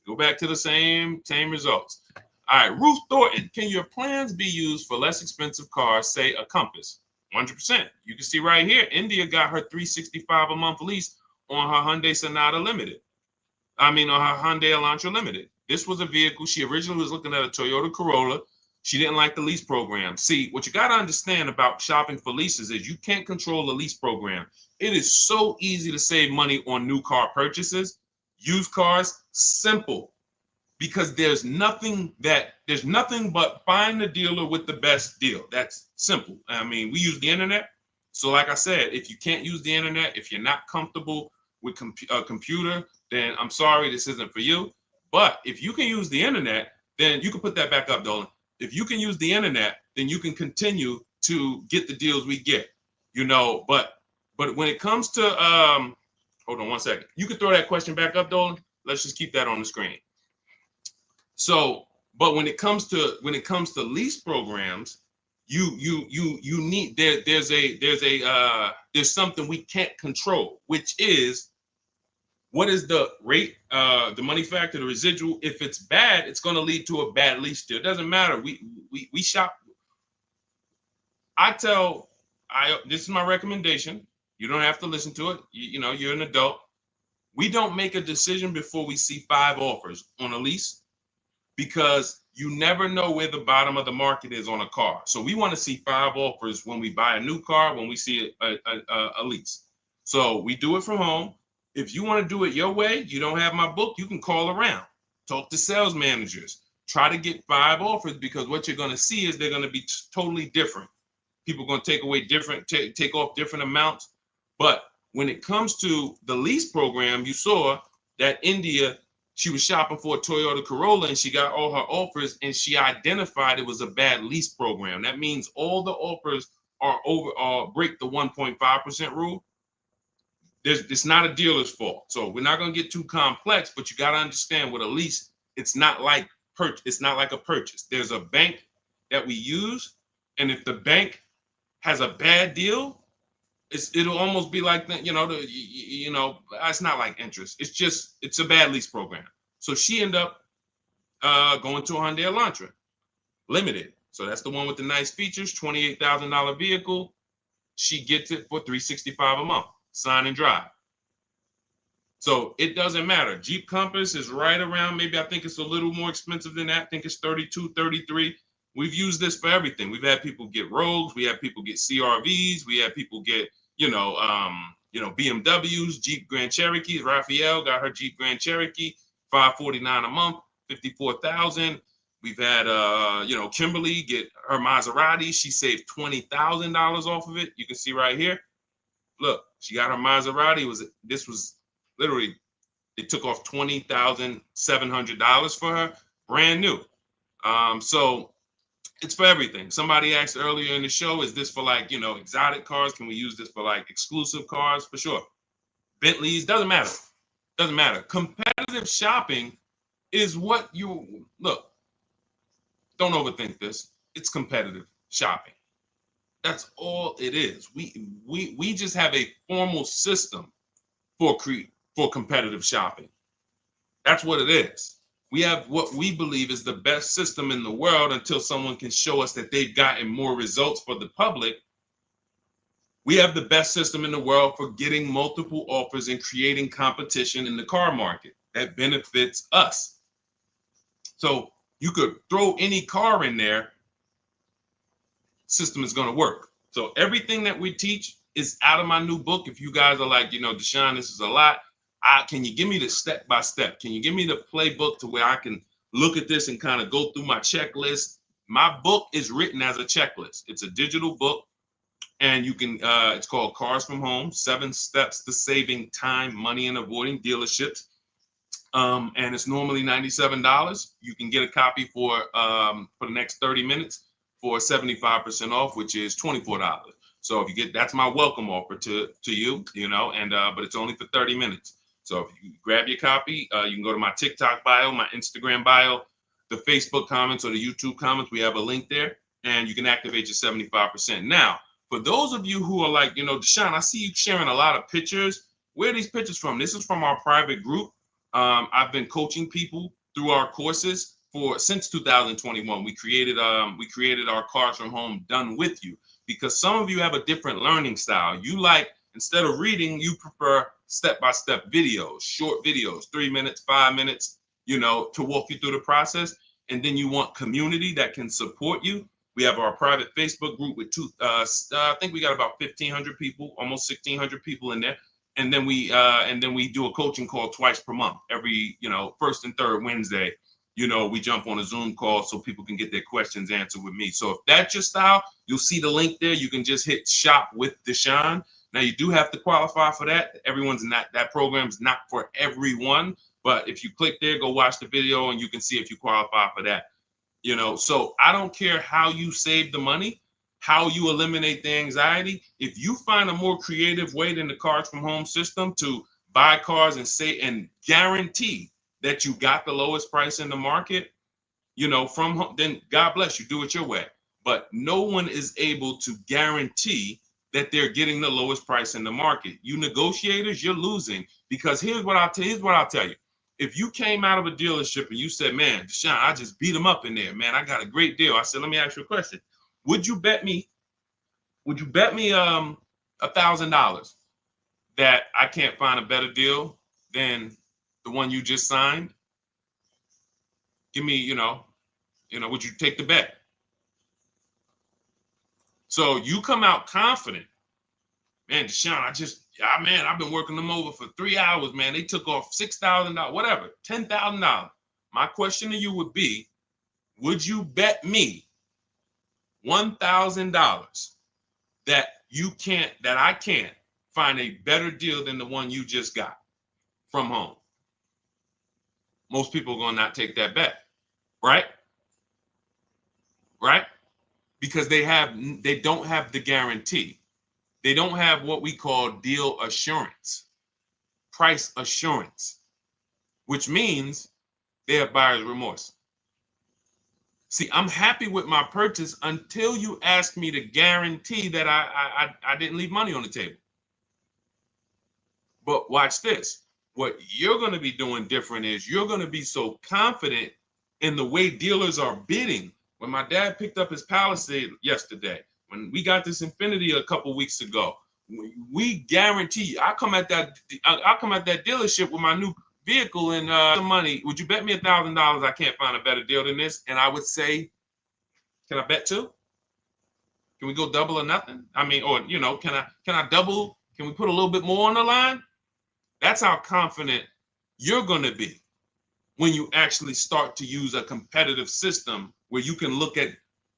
Go back to the same results. All right, Ruth Thornton, can your plans be used for less expensive cars, say a Compass? 100%. You can see right here, India got her $365 a month lease on her Hyundai Sonata Limited. On her Hyundai Elantra Limited. This was a vehicle, she originally was looking at a Toyota Corolla. She didn't like the lease program. See, what you got to understand about shopping for leases is you can't control the lease program. It is so easy to save money on new car purchases. Used cars, simple. Because there's nothing but find the dealer with the best deal. That's simple. We use the internet. So like I said, if you can't use the internet, if you're not comfortable with a computer, then I'm sorry, this isn't for you. But if you can use the internet, then you can put that back up, Dolan. If you can use the internet, then you can continue to get the deals we get, but when it comes to, hold on one second. You can throw that question back up, Dolan. Let's just keep that on the screen. So, but when it comes to lease programs, you need there's something we can't control, which is what is the rate, the money factor, the residual. If it's bad, it's going to lead to a bad lease deal. It doesn't matter. We shop. This is my recommendation. You don't have to listen to it. You're an adult. We don't make a decision before we see 5 offers on a lease, because you never know where the bottom of the market is on a car. So we want to see 5 offers when we buy a new car, when we see a lease. So we do it from home. If you want to do it your way, you don't have my book, you can call around, talk to sales managers, try to get 5 offers, because what you're going to see is they're going to be totally different. People are going to take off different amounts. But when it comes to the lease program, you saw that India, she was shopping for a Toyota Corolla and she got all her offers, and she identified it was a bad lease program. That means all the offers break the 1.5% rule. It's not a dealer's fault. So we're not going to get too complex, but you got to understand with a lease, it's not like a purchase. There's a bank that we use, and if the bank has a bad deal, it'll almost be like that, it's not like interest. It's a bad lease program. So she ended up going to a Hyundai Elantra Limited. So that's the one with the nice features, $28,000 vehicle. She gets it for $365 a month, sign and drive. So it doesn't matter. Jeep Compass is right around, maybe I think it's a little more expensive than that. I think it's 32, 33. We've used this for everything. We've had people get Rogues, we have people get CRVs, we have people get, BMWs, Jeep Grand Cherokees. Raphael got her Jeep Grand Cherokee, $549 a month, 54,000. We've had Kimberly get her Maserati. She saved $20,000 off of it. You can see right here. Look, she got her Maserati. This was literally, it took off $20,700 for her, brand new. So it's for everything. Somebody asked earlier in the show, is this for like, exotic cars? Can we use this for like exclusive cars? For sure. Bentleys, doesn't matter. Doesn't matter. Competitive shopping is what you, look, don't overthink this. It's competitive shopping. That's all it is. We just have a formal system for competitive shopping. That's what it is. We have what we believe is the best system in the world until someone can show us that they've gotten more results for the public. We have the best system in the world for getting multiple offers and creating competition in the car market that benefits us. So you could throw any car in there, system is going to work. So everything that we teach is out of my new book. If you guys are like, Deshaun, this is a lot. Can you give me the step by step? Can you give me the playbook to where I can look at this and kind of go through my checklist? My book is written as a checklist. It's a digital book, and you can. It's called Cars from Home: 7 Steps to Saving Time, Money, and Avoiding Dealerships. And it's normally $97. You can get a copy for the next 30 minutes for 75% off, which is $24. So if you get, that's my welcome offer to you, but it's only for 30 minutes. So if you grab your copy, you can go to my TikTok bio, my Instagram bio, the Facebook comments or the YouTube comments. We have a link there, and you can activate your 75%. Now, for those of you who are like, Deshaun, I see you sharing a lot of pictures. Where are these pictures from? This is from our private group. I've been coaching people through our courses since 2021. We created our Cars from Home Done With You, because some of you have a different learning style. You like, instead of reading, you prefer step-by-step videos, short videos, 3 minutes, 5 minutes, to walk you through the process. And then you want community that can support you. We have our private Facebook group with I think we got about 1,500 people, almost 1,600 people in there. And then we do a coaching call twice per month, every, first and third Wednesday. We jump on a Zoom call so people can get their questions answered with me. So if that's your style, you'll see the link there. You can just hit Shop with Deshaun. Now you do have to qualify for that. That program's not for everyone, but if you click there, go watch the video and you can see if you qualify for that. So I don't care how you save the money, how you eliminate the anxiety. If you find a more creative way than the Cars from Home system to buy cars and guarantee that you got the lowest price in the market, from home, then God bless you, do it your way. But no one is able to guarantee that they're getting the lowest price in the market. You negotiators, you're losing, because here's what I'll tell you. If you came out of a dealership and you said, man, Deshaun, I just beat him up in there, man, I got a great deal. I said, let me ask you a question. Would you bet me $1,000 that I can't find a better deal than the one you just signed? Give me, would you take the bet? So you come out confident, man, Deshaun, I've been working them over for 3 hours, man. They took off $6,000, whatever, $10,000. My question to you would be, would you bet me $1,000 that I can't find a better deal than the one you just got from home? Most people are going to not take that bet, right? Right? Because they don't have the guarantee. They don't have what we call deal assurance, price assurance, which means they have buyer's remorse. See, I'm happy with my purchase until you ask me to guarantee that I didn't leave money on the table. But watch this. What you're going to be doing different is you're going to be so confident in the way dealers are bidding. When my dad picked up his Palisade yesterday, when we got this Infiniti a couple weeks ago, We guarantee. I come at that dealership with my new vehicle and some money. Would you bet me $1,000 I can't find a better deal than this? And I would say, can I bet two? Can we go double or nothing? I mean, or can I double? Can we put a little bit more on the line? That's how confident you're going to be when you actually start to use a competitive system where you can look at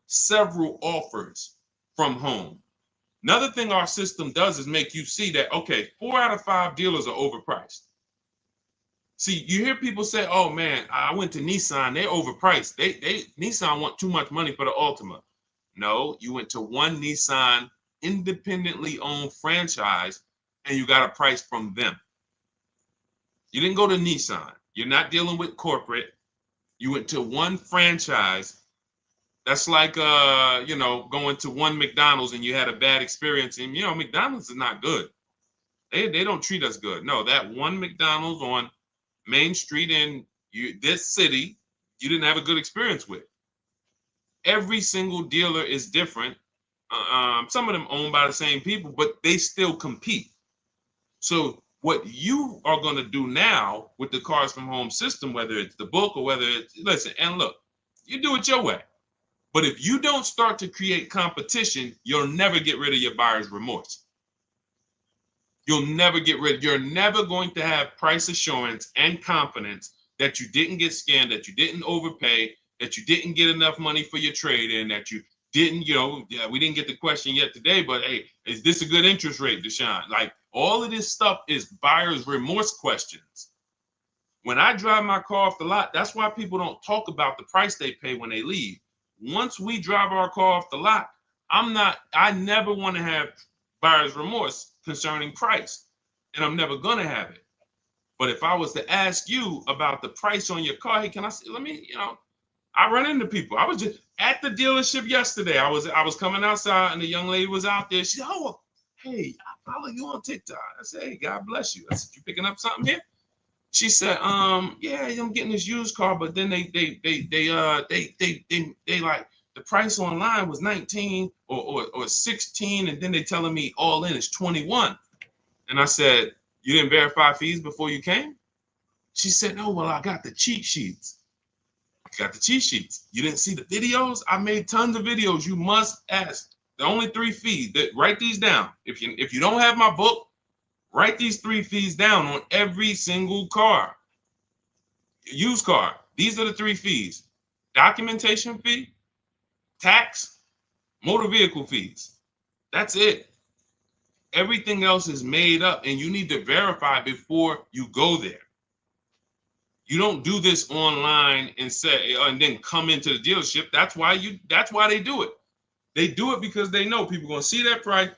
several offers from home. Another thing our system does is make you see that, okay, 4 out of 5 dealers are overpriced. See, you hear people say, oh man, I went to Nissan, they're overpriced. Nissan want too much money for the Altima. No, you went to one Nissan independently owned franchise and you got a price from them. You didn't go to Nissan. You're not dealing with corporate. You went to one franchise. That's like going to one McDonald's and you had a bad experience. And McDonald's is not good. They don't treat us good. No, that one McDonald's on Main Street in this city, you didn't have a good experience with. Every single dealer is different. Some of them owned by the same people, but they still compete. So what you are going to do now with the Cars from Home system, whether it's the book or whether it's, listen, and look, you do it your way. But if you don't start to create competition, you'll never get rid of your buyer's remorse. You're never going to have price assurance and confidence that you didn't get scammed, that you didn't overpay, that you didn't get enough money for your trade-in, that you didn't, we didn't get the question yet today, but hey, is this a good interest rate, Deshaun? Like, all of this stuff is buyer's remorse questions. When I drive my car off the lot, that's why people don't talk about the price they pay when they leave. Once we drive our car off the lot, I never want to have buyer's remorse concerning price, and I'm never going to have it. But if I was to ask you about the price on your car, hey, can I see, I run into people. I was just at the dealership yesterday. I was coming outside and the young lady was out there. She said, oh, hey, I follow you on TikTok. I said, hey, God bless you. I said, you picking up something here? She said, yeah, I'm getting this used car, but then they like the price online was 19 or 16, and then they telling me all in is 21. And I said, you didn't verify fees before you came? She said, no, well, I got the cheat sheets. You got the cheat sheets. You didn't see the videos? I made tons of videos. You must ask. The only 3 fees. Write these down. If you don't have my book, write these 3 fees down on every single car. Used car. These are the 3 fees. Documentation fee, tax, motor vehicle fees. That's it. Everything else is made up, and you need to verify before you go there. You don't do this online and say, and then come into the dealership. That's why they do it. They do it because they know people are going to see that price,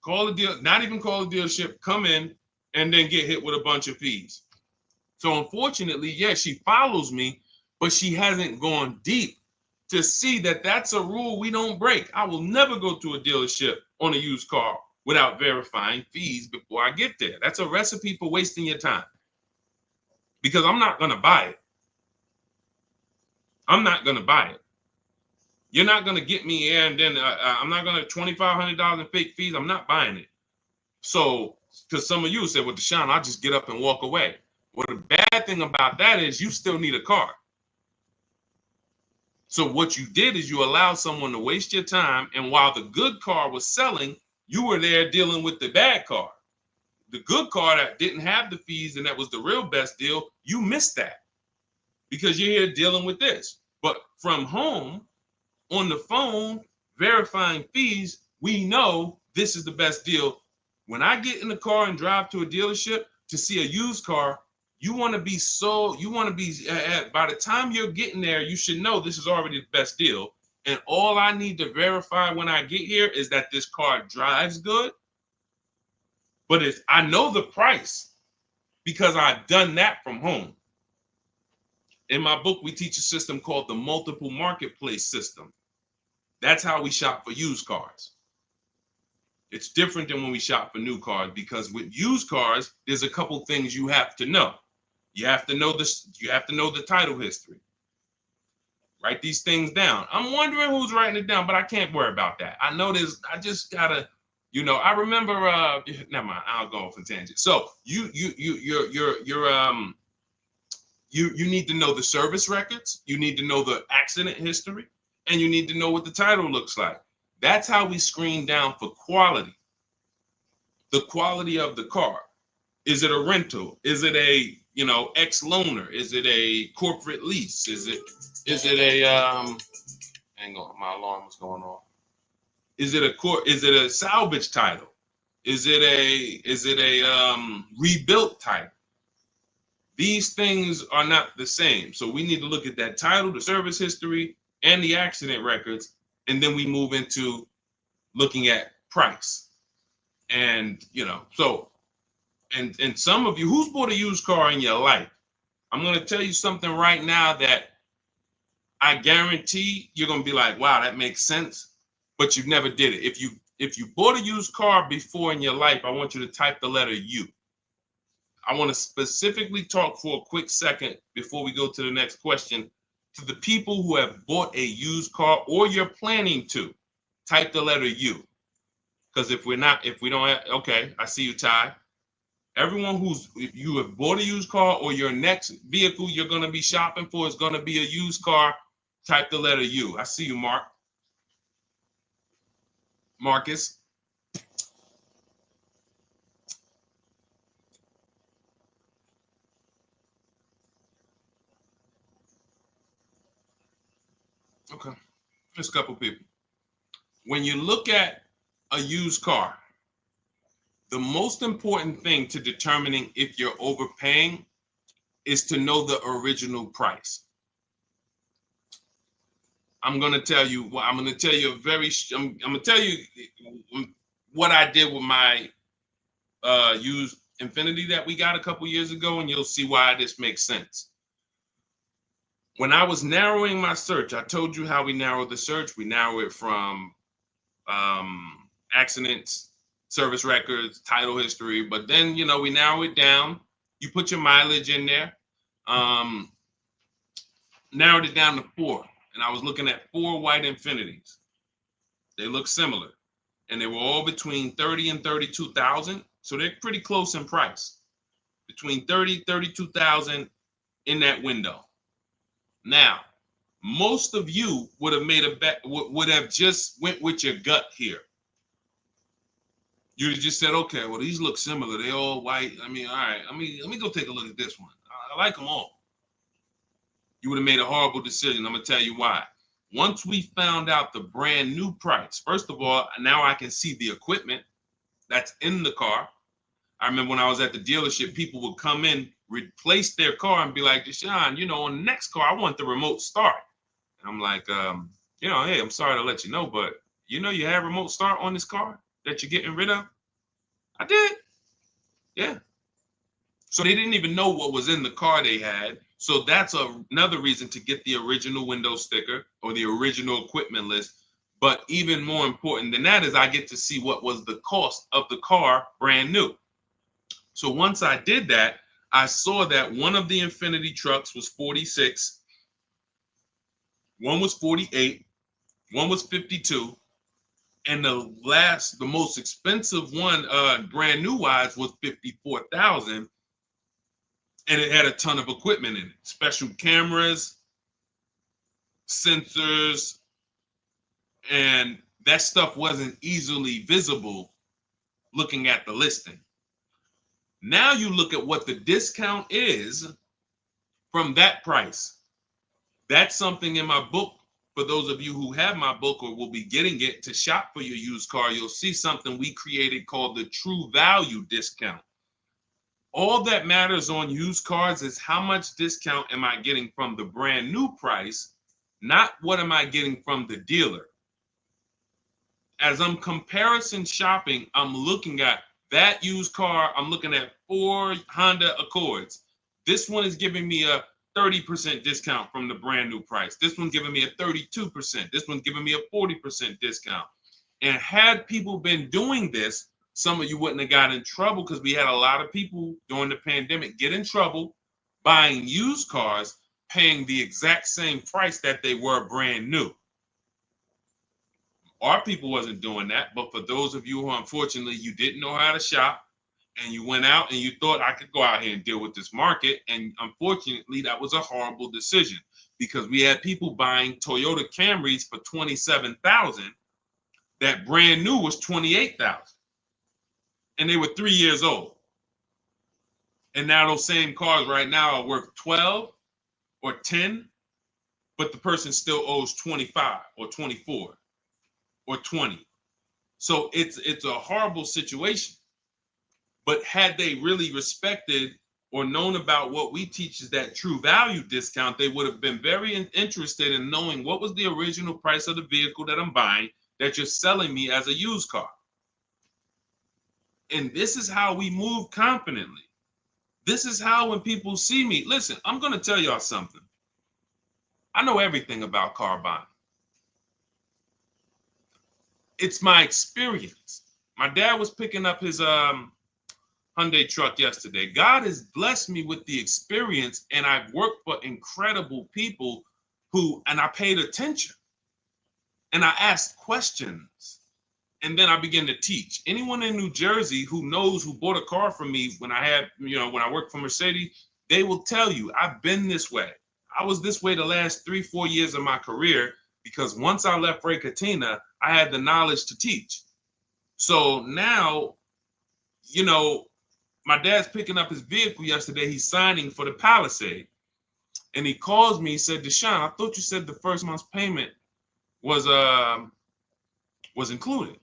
call the deal, not even call the dealership, come in, and then get hit with a bunch of fees. So unfortunately, yes, she follows me, but she hasn't gone deep to see that that's a rule we don't break. I will never go to a dealership on a used car without verifying fees before I get there. That's a recipe for wasting your time, because I'm not going to buy it. I'm not going to buy it. You're not going to get me here, and then I'm not going to $2,500 in fake fees. I'm not buying it. So, because some of you said, well, Deshaun, I'll just get up and walk away. Well, the bad thing about that is you still need a car. So what you did is you allowed someone to waste your time, and while the good car was selling, you were there dealing with the bad car. The good car that didn't have the fees and that was the real best deal, you missed that because you're here dealing with this. But from home, on the phone, verifying fees, we know this is the best deal. When I get in the car and drive to a dealership to see a used car, by the time you're getting there, you should know this is already the best deal. And all I need to verify when I get here is that this car drives good. But I know the price because I've done that from home. In my book, we teach a system called the multiple marketplace system. That's how we shop for used cars. It's different than when we shop for new cars, because with used cars, there's a couple things you have to know. You have to know this. You have to know the title history. Write these things down. I'm wondering who's writing it down, but I can't worry about that. I know this. I just gotta You know, I remember. Never mind. I'll go off a tangent. So you need to know the service records. You need to know the accident history, and you need to know what the title looks like. That's how we screen down for quality. The quality of the car. Is it a rental? Is it a ex loaner? Is it a corporate lease? Is it a hang on, my alarm was going off. Is it a salvage title? Is it a rebuilt title? These things are not the same. So we need to look at that title, the service history, and the accident records, and then we move into looking at price. And and some of you, who's bought a used car in your life? I'm going to tell you something right now that I guarantee you're going to be like, wow, that makes sense, but you never did it. If you bought a used car before in your life, I want you to type the letter U. I want to specifically talk for a quick second before we go to the next question to the people who have bought a used car or you're planning to. Type the letter U. Because if we don't have, okay, I see you, Ty. Everyone if you have bought a used car or your next vehicle you're going to be shopping for is going to be a used car, type the letter U. I see you, Marcus. Okay, just a couple people. When you look at a used car, the most important thing to determining if you're overpaying is to know the original price. I'm going to tell you what I'm going to tell you I'm going to tell you what I did with my used Infiniti that we got a couple years ago, and you'll see why this makes sense. When I was narrowing my search, I told you how we narrowed the search. We narrow it from accidents, service records, title history, but then we narrow it down. You put your mileage in there. Narrowed it down to 4, and I was looking at 4 white Infinitis. They look similar, and they were all between 30 and 32,000, so they're pretty close in price, between 30 32,000 in that window. Now, most of you would have made a bet, would have just went with your gut here. You just said, okay, well, these look similar. They all white. I mean, all right. Let me go take a look at this one. I like them all. You would have made a horrible decision. I'm gonna tell you why. Once we found out the brand new price, first of all, now I can see the equipment that's in the car. I remember when I was at the dealership, people would come in, replace their car, and be like, Deshaun, on the next car, I want the remote start. And I'm like, hey, I'm sorry to let you know, but you have remote start on this car that you're getting rid of? I did. Yeah. So they didn't even know what was in the car they had. So that's another reason to get the original window sticker or the original equipment list. But even more important than that is I get to see what was the cost of the car brand new. So once I did that, I saw that one of the Infiniti trucks was 46, one was 48, one was 52, and the most expensive one, brand new wise, was 54,000. And it had a ton of equipment in it, special cameras, sensors, and that stuff wasn't easily visible looking at the listing. Now you look at what the discount is from that price. That's something in my book. For those of you who have my book or will be getting it to shop for your used car, you'll see something we created called the true value discount. All that matters on used cars is how much discount am I getting from the brand new price, not what am I getting from the dealer. As I'm comparison shopping, I'm looking at that used car. I'm looking at 4 Honda Accords. This one is giving me a 30% discount from the brand new price. This one's giving me a 32%. This one's giving me a 40% discount. And had people been doing this, some of you wouldn't have got in trouble, because we had a lot of people during the pandemic get in trouble buying used cars, paying the exact same price that they were brand new. Our people wasn't doing that. But for those of you who, unfortunately, you didn't know how to shop and you went out and you thought I could go out here and deal with this market. And unfortunately, that was a horrible decision because we had people buying Toyota Camrys for $27,000 that brand new was $28,000. And they were 3 years old. And now those same cars right now are worth 12 or 10, but the person still owes 25 or 24 or 20. So it's a horrible situation. But had they really respected or known about what we teach is that true value discount, they would have been very interested in knowing what was the original price of the vehicle that I'm buying that you're selling me as a used car. And this is how we move confidently. This is how when people see me, listen, I'm going to tell y'all something. I know everything about car buying. It's my experience. My dad was picking up his Hyundai truck yesterday. God has blessed me with the experience, and I've worked for incredible people and I paid attention and I asked questions. And then I began to teach. Anyone in New Jersey who bought a car from me when I worked for Mercedes, they will tell you I've been this way. I was this way the last 3-4 years of my career because once I left Ray Katina, I had the knowledge to teach. So now, my dad's picking up his vehicle yesterday. He's signing for the Palisade. And he calls me, he said, Deshaun, I thought you said the first month's payment was included.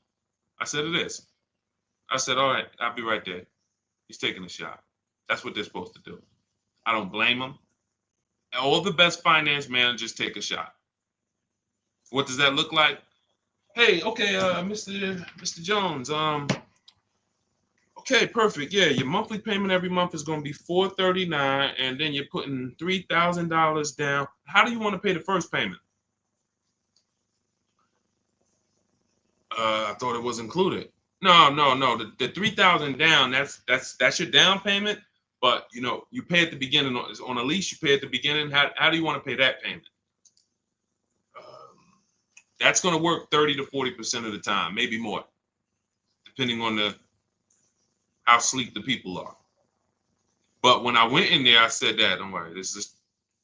I said, it is. I said, all right, I'll be right there. He's taking a shot. That's what they're supposed to do. I don't blame them. All the best finance managers take a shot. What does that look like? Hey, okay, Mr. Jones, okay, perfect. Yeah, your monthly payment every month is going to be $439, and then you're putting $3,000 down. How do you want to pay the first payment? I thought it was included. No. The 3,000 down. That's your down payment. But you pay at the beginning on a lease. You pay at the beginning. How do you want to pay that payment? That's going to work 30 to 40% of the time, maybe more, depending on how sleek the people are. But when I went in there, I said that, don't worry,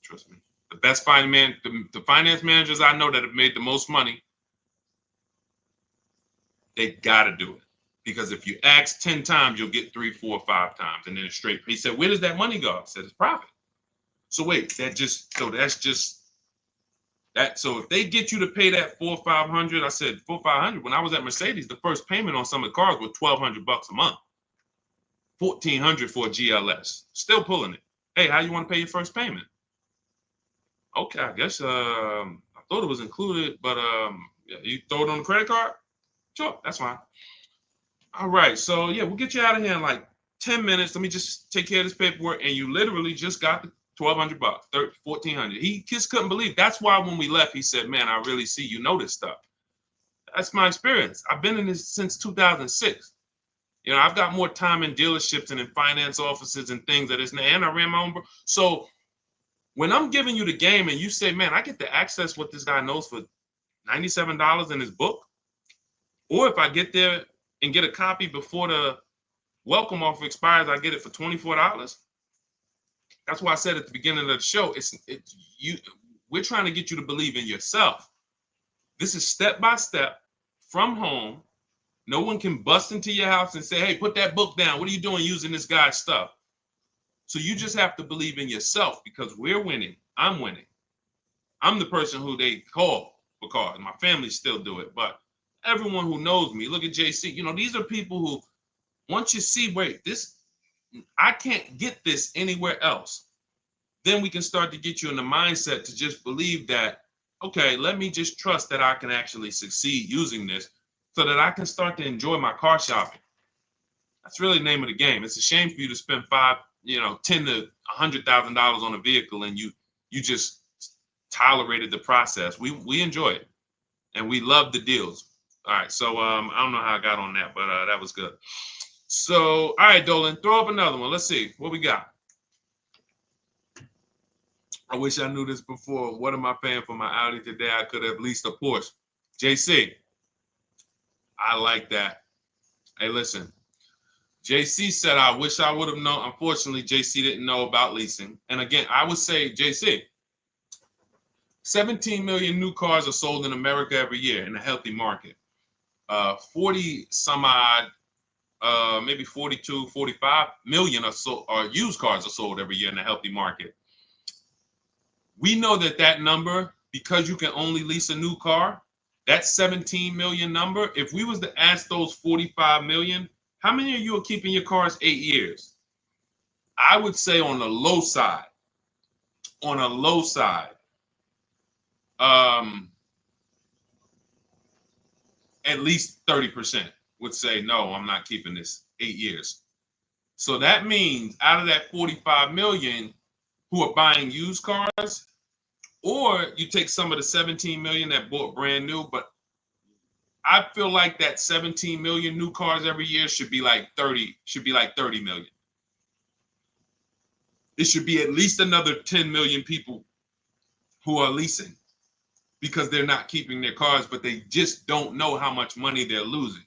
trust me. The best the finance managers I know that have made the most money, they got to do it. Because if you ask 10 times, you'll get 3, 4, 5 times. And then it's straight. He said, where does that money go? I said, it's profit. So wait, that's just that. So if they get you to pay that $400 or $500, I said $400 or $500. When I was at Mercedes, the first payment on some of the cars was $1,200 a month. $1,400 for a GLS. Still pulling it. Hey, how you want to pay your first payment? Okay, I guess I thought it was included, but you throw it on the credit card? Sure, that's fine. All right, so yeah, we'll get you out of here in like 10 minutes. Let me just take care of this paperwork, and you literally just got the $1,200, $1,400. He just couldn't believe. That's why when we left, he said, "Man, I really see you know this stuff." That's my experience. I've been in this since 2006. I've got more time in dealerships and in finance offices and things that isn't. And I ran my own. So when I'm giving you the game and you say, "Man, I get to access what this guy knows for $97 in his book," or if I get there and get a copy before the welcome offer expires, I get it for $24. That's why I said at the beginning of the show, we're trying to get you to believe in yourself. This is step by step from home. No one can bust into your house and say, hey, put that book down. What are you doing using this guy's stuff? So you just have to believe in yourself because we're winning. I'm winning. I'm the person who they call for cars. My family still do it, but everyone who knows me, look at JC. These are people who, once you see, wait, I can't get this anywhere else. Then we can start to get you in the mindset to just believe that, okay, let me just trust that I can actually succeed using this so that I can start to enjoy my car shopping. That's really the name of the game. It's a shame for you to spend $10,000 to $100,000 on a vehicle and you just tolerated the process. We enjoy it and we love the deals. All right, so I don't know how I got on that, but that was good. So, all right, Dolan, throw up another one. Let's see what we got. I wish I knew this before. What am I paying for my Audi today? I could have leased a Porsche. JC. I like that. Hey, listen. JC said, I wish I would have known. Unfortunately, JC didn't know about leasing. And again, I would say, JC, 17 million new cars are sold in America every year in a healthy market. 40 some odd, maybe 42, 45 million are used cars are sold every year in a healthy market. We know that number, because you can only lease a new car, that 17 million number, if we was to ask those 45 million, how many of you are keeping your cars 8 years? I would say on the low side, at least 30% would say, no, I'm not keeping this 8 years. So that means out of that 45 million who are buying used cars, or you take some of the 17 million that bought brand new, but I feel like that 17 million new cars every year should be like 30 million. It should be at least another 10 million people who are leasing because they're not keeping their cars, but they just don't know how much money they're losing.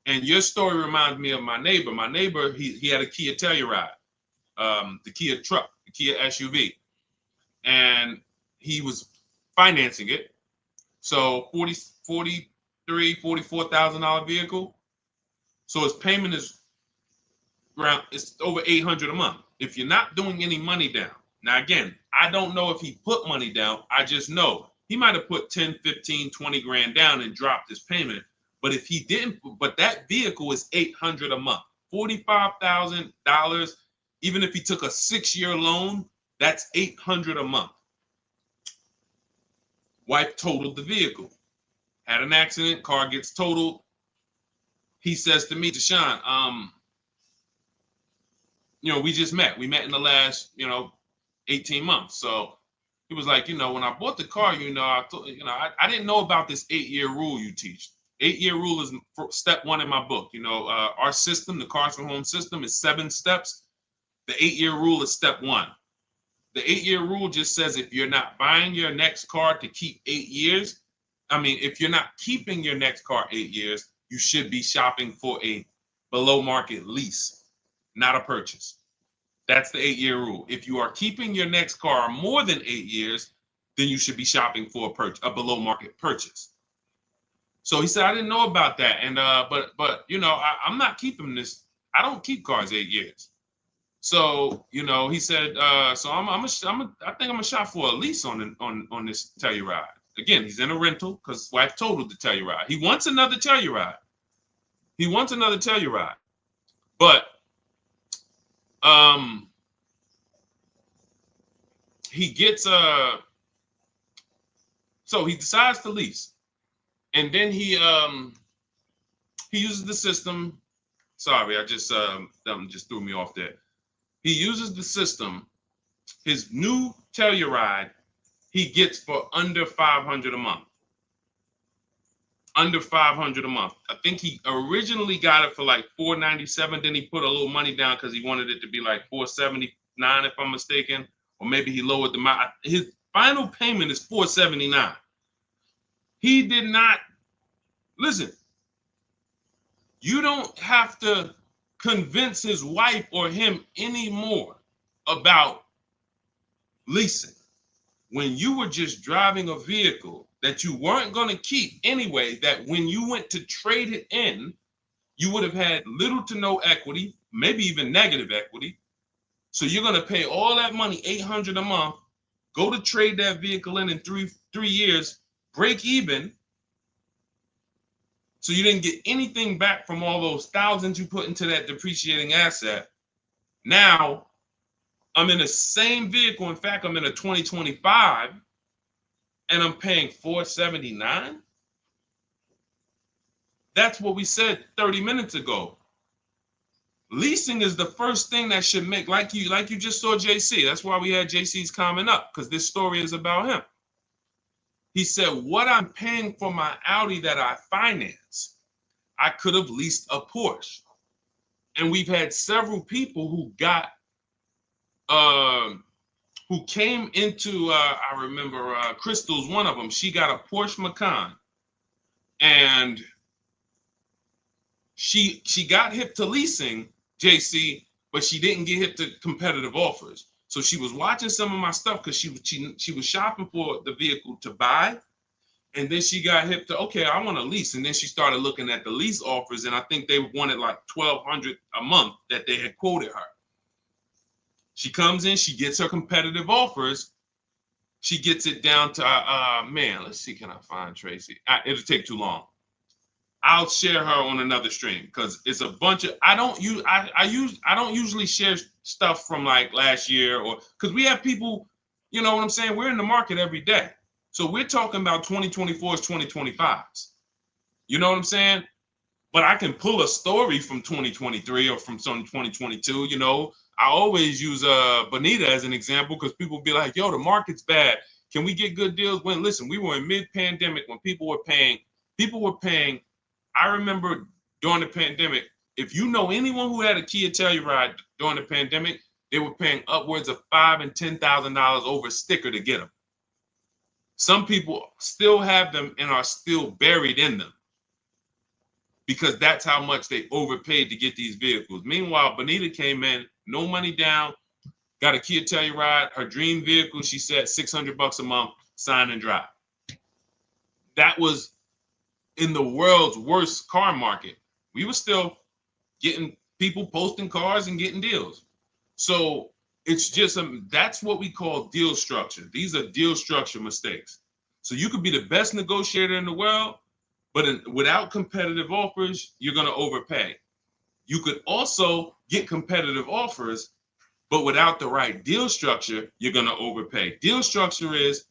And your story reminds me of my neighbor. My neighbor, he had a Kia Telluride, the Kia truck, the Kia SUV, and he was financing it. So $44,000 vehicle. So his payment is it's over $800 a month. If you're not doing any money down. Now, again, I don't know if he put money down. I just know he might have put 10, 15, 20 grand down and dropped his payment. But if he didn't, but that vehicle is $800 a month, $45,000. Even if he took a 6-year loan, that's $800 a month. Wife totaled the vehicle, had an accident, car gets totaled. He says to me, Deshaun, we just met. We met in the last, 18 months. So he was like, when I bought the car, I didn't know about this 8-year rule you teach. 8-year rule is step 1 in my book. Our system, the Cars from Home system, is 7 steps. The 8-year rule is step 1. The 8-year rule just says if you're not buying your next car to keep 8 years, if you're not keeping your next car 8 years, you should be shopping for a below market lease, not a purchase. That's the 8-year rule. If you are keeping your next car more than 8 years, then you should be shopping for a below market purchase. So he said, I didn't know about that. And but I'm not keeping this. I don't keep cars 8 years. So, he said, so I think I'm gonna shop for a lease on this Telluride. Again, he's in a rental because his wife totaled the Telluride. He wants another Telluride. But he gets so he decides to lease. And then he uses the system. Sorry, I just just threw me off there. He uses the system. His new Telluride he gets for under $500 a month. Under $500 a month. I think he originally got it for like $497. Then he put a little money down because he wanted it to be like $479, if I'm mistaken, or maybe he lowered the amount. His final payment is $479. He did not listen. You don't have to convince his wife or him anymore about leasing. When you were just driving a vehicle that you weren't going to keep anyway, that when you went to trade it in, you would have had little to no equity, maybe even negative equity. So you're going to pay all that money, $800 a month, go to trade that vehicle in 3 years, break even. So you didn't get anything back from all those thousands you put into that depreciating asset. Now, I'm in the same vehicle. In fact, I'm in a 2025 and I'm paying $479. That's what we said 30 minutes ago. Leasing is the first thing that should make, like you just saw JC. That's why we had JC's comment up, because this story is about him. He said, what I'm paying for my Audi that I finance, I could have leased a Porsche. And we've had several people who got who came into, I remember Crystal's one of them. She got a Porsche Macan. And She got hip to leasing, JC, but she didn't get hip to competitive offers. So she was watching some of my stuff because she was shopping for the vehicle to buy. And then she got hip to, okay, I want to lease. And then she started looking at the lease offers. And I think they wanted like $1,200 a month that they had quoted her. She comes in, she gets her competitive offers. She gets it down to, man, let's see, can I find Tracy? It'll take too long. I'll share her on another stream because it's a bunch of, I don't usually share stuff from like last year, or because we have people, you know what I'm saying? We're in the market every day. So we're talking about 2024s, 2025s. You know what I'm saying? But I can pull a story from 2023 or from some 2022. You know, I always use Bonita as an example because people be like, yo, the market's bad. Can we get good deals? When, listen, we were in mid-pandemic when people were paying. I remember during the pandemic, if you know anyone who had a Kia Telluride during the pandemic, they were paying upwards of $5,000 and $10,000 over a sticker to get them. Some people still have them and are still buried in them because that's how much they overpaid to get these vehicles. Meanwhile, Bonita came in, no money down, got a Kia Telluride, her dream vehicle, she said $600 a month, sign and drive. That was in the world's worst car market. We were still getting people posting cars and getting deals. So it's just, that's what we call deal structure. These are deal structure mistakes. So you could be the best negotiator in the world, but without competitive offers, you're going to overpay. You could also get competitive offers, but without the right deal structure, you're going to overpay. Deal structure is,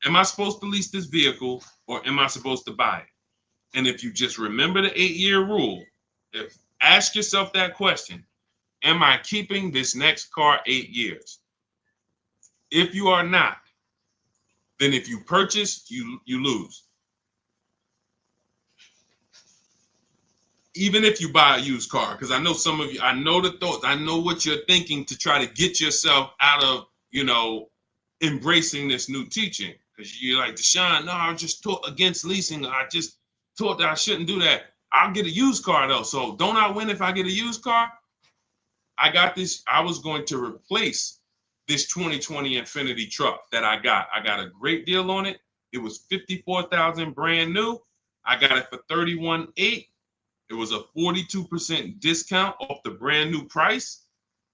am I supposed to lease this vehicle or am I supposed to buy it? And if you just remember the 8-year rule, ask yourself that question, am I keeping this next car 8 years? If you are not, then if you purchase, you lose. Even if you buy a used car, because I know some of you, I know the thoughts, I know what you're thinking to try to get yourself out of, you know, embracing this new teaching. Because you're like, Deshaun, no, I just taught against leasing. I just taught that I shouldn't do that. I'll get a used car though. So don't I win if I get a used car? I got this. I was going to replace this 2020 Infiniti truck that I got. I got a great deal on it. It was $54,000 brand new. I got it for $31,800. It was a 42% discount off the brand new price.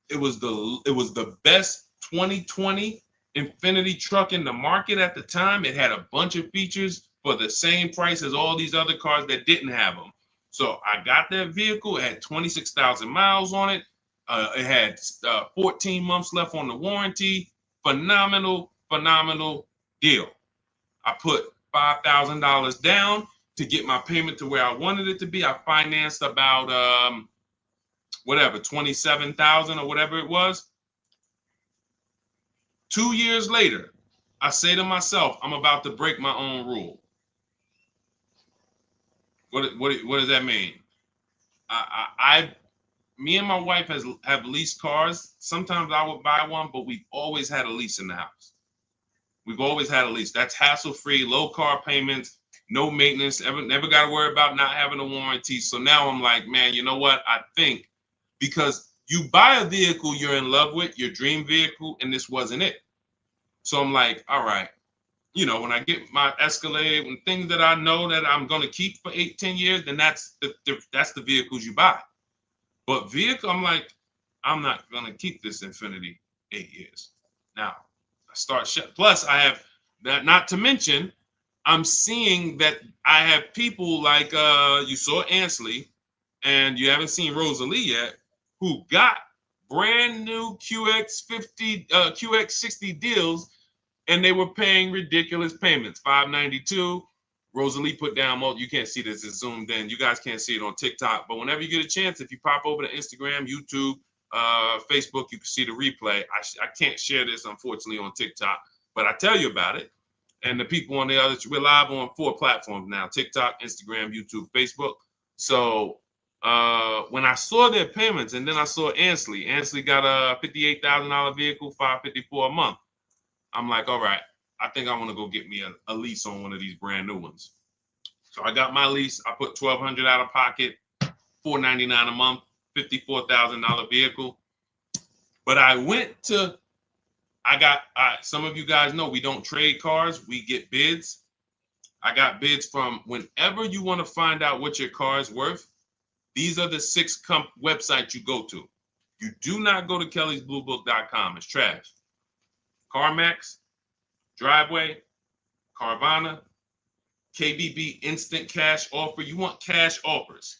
It was the best 2020 Infiniti truck in the market at the time. It had a bunch of features for the same price as all these other cars that didn't have them. So I got that vehicle. It had 26,000 miles on it. It had 14 months left on the warranty. Phenomenal deal. I put $5,000 down to get my payment to where I wanted it to be. I financed about $27,000 or whatever it was. 2 years later, I say to myself, I'm about to break my own rule. What does that mean? Me and my wife have leased cars. Sometimes I would buy one, but we've always had a lease in the house. We've always had a lease. That's hassle-free, low car payments, no maintenance, never got to worry about not having a warranty. So now I'm like, man, you know what? I think because you buy a vehicle you're in love with, your dream vehicle, and this wasn't it. So I'm like, all right, you know, when I get my Escalade and things that I know that I'm going to keep for 8-10 years, then that's the vehicles you buy. But vehicle, I'm like, I'm not going to keep this Infiniti 8 years. Now, I start, plus I have, not to mention, I'm seeing that I have people like, you saw Ansley, and you haven't seen Rosalie yet, who got brand new QX50, QX60 deals, and they were paying ridiculous payments, $592. Rosalie put down, you can't see this, it's zoomed in. You guys can't see it on TikTok, but whenever you get a chance, if you pop over to Instagram, YouTube, Facebook, you can see the replay. I can't share this, unfortunately, on TikTok, but I tell you about it. And the people on the other, we're live on 4 platforms now: TikTok, Instagram, YouTube, Facebook. So when I saw their payments, and then I saw Ansley got a $58,000 vehicle, $554 a month. I'm like, all right, I think I want to go get me a lease on one of these brand new ones. So I got my lease. I put $1,200 out of pocket. $499 a month, $54,000 vehicle. But I went to, some of you guys know we don't trade cars, we get bids. I got bids from whenever you want to find out what your car is worth. These are the 6 websites you go to. You do not go to kellysbluebook.com. It's trash. CarMax, Driveway, Carvana, KBB Instant Cash Offer. You want cash offers.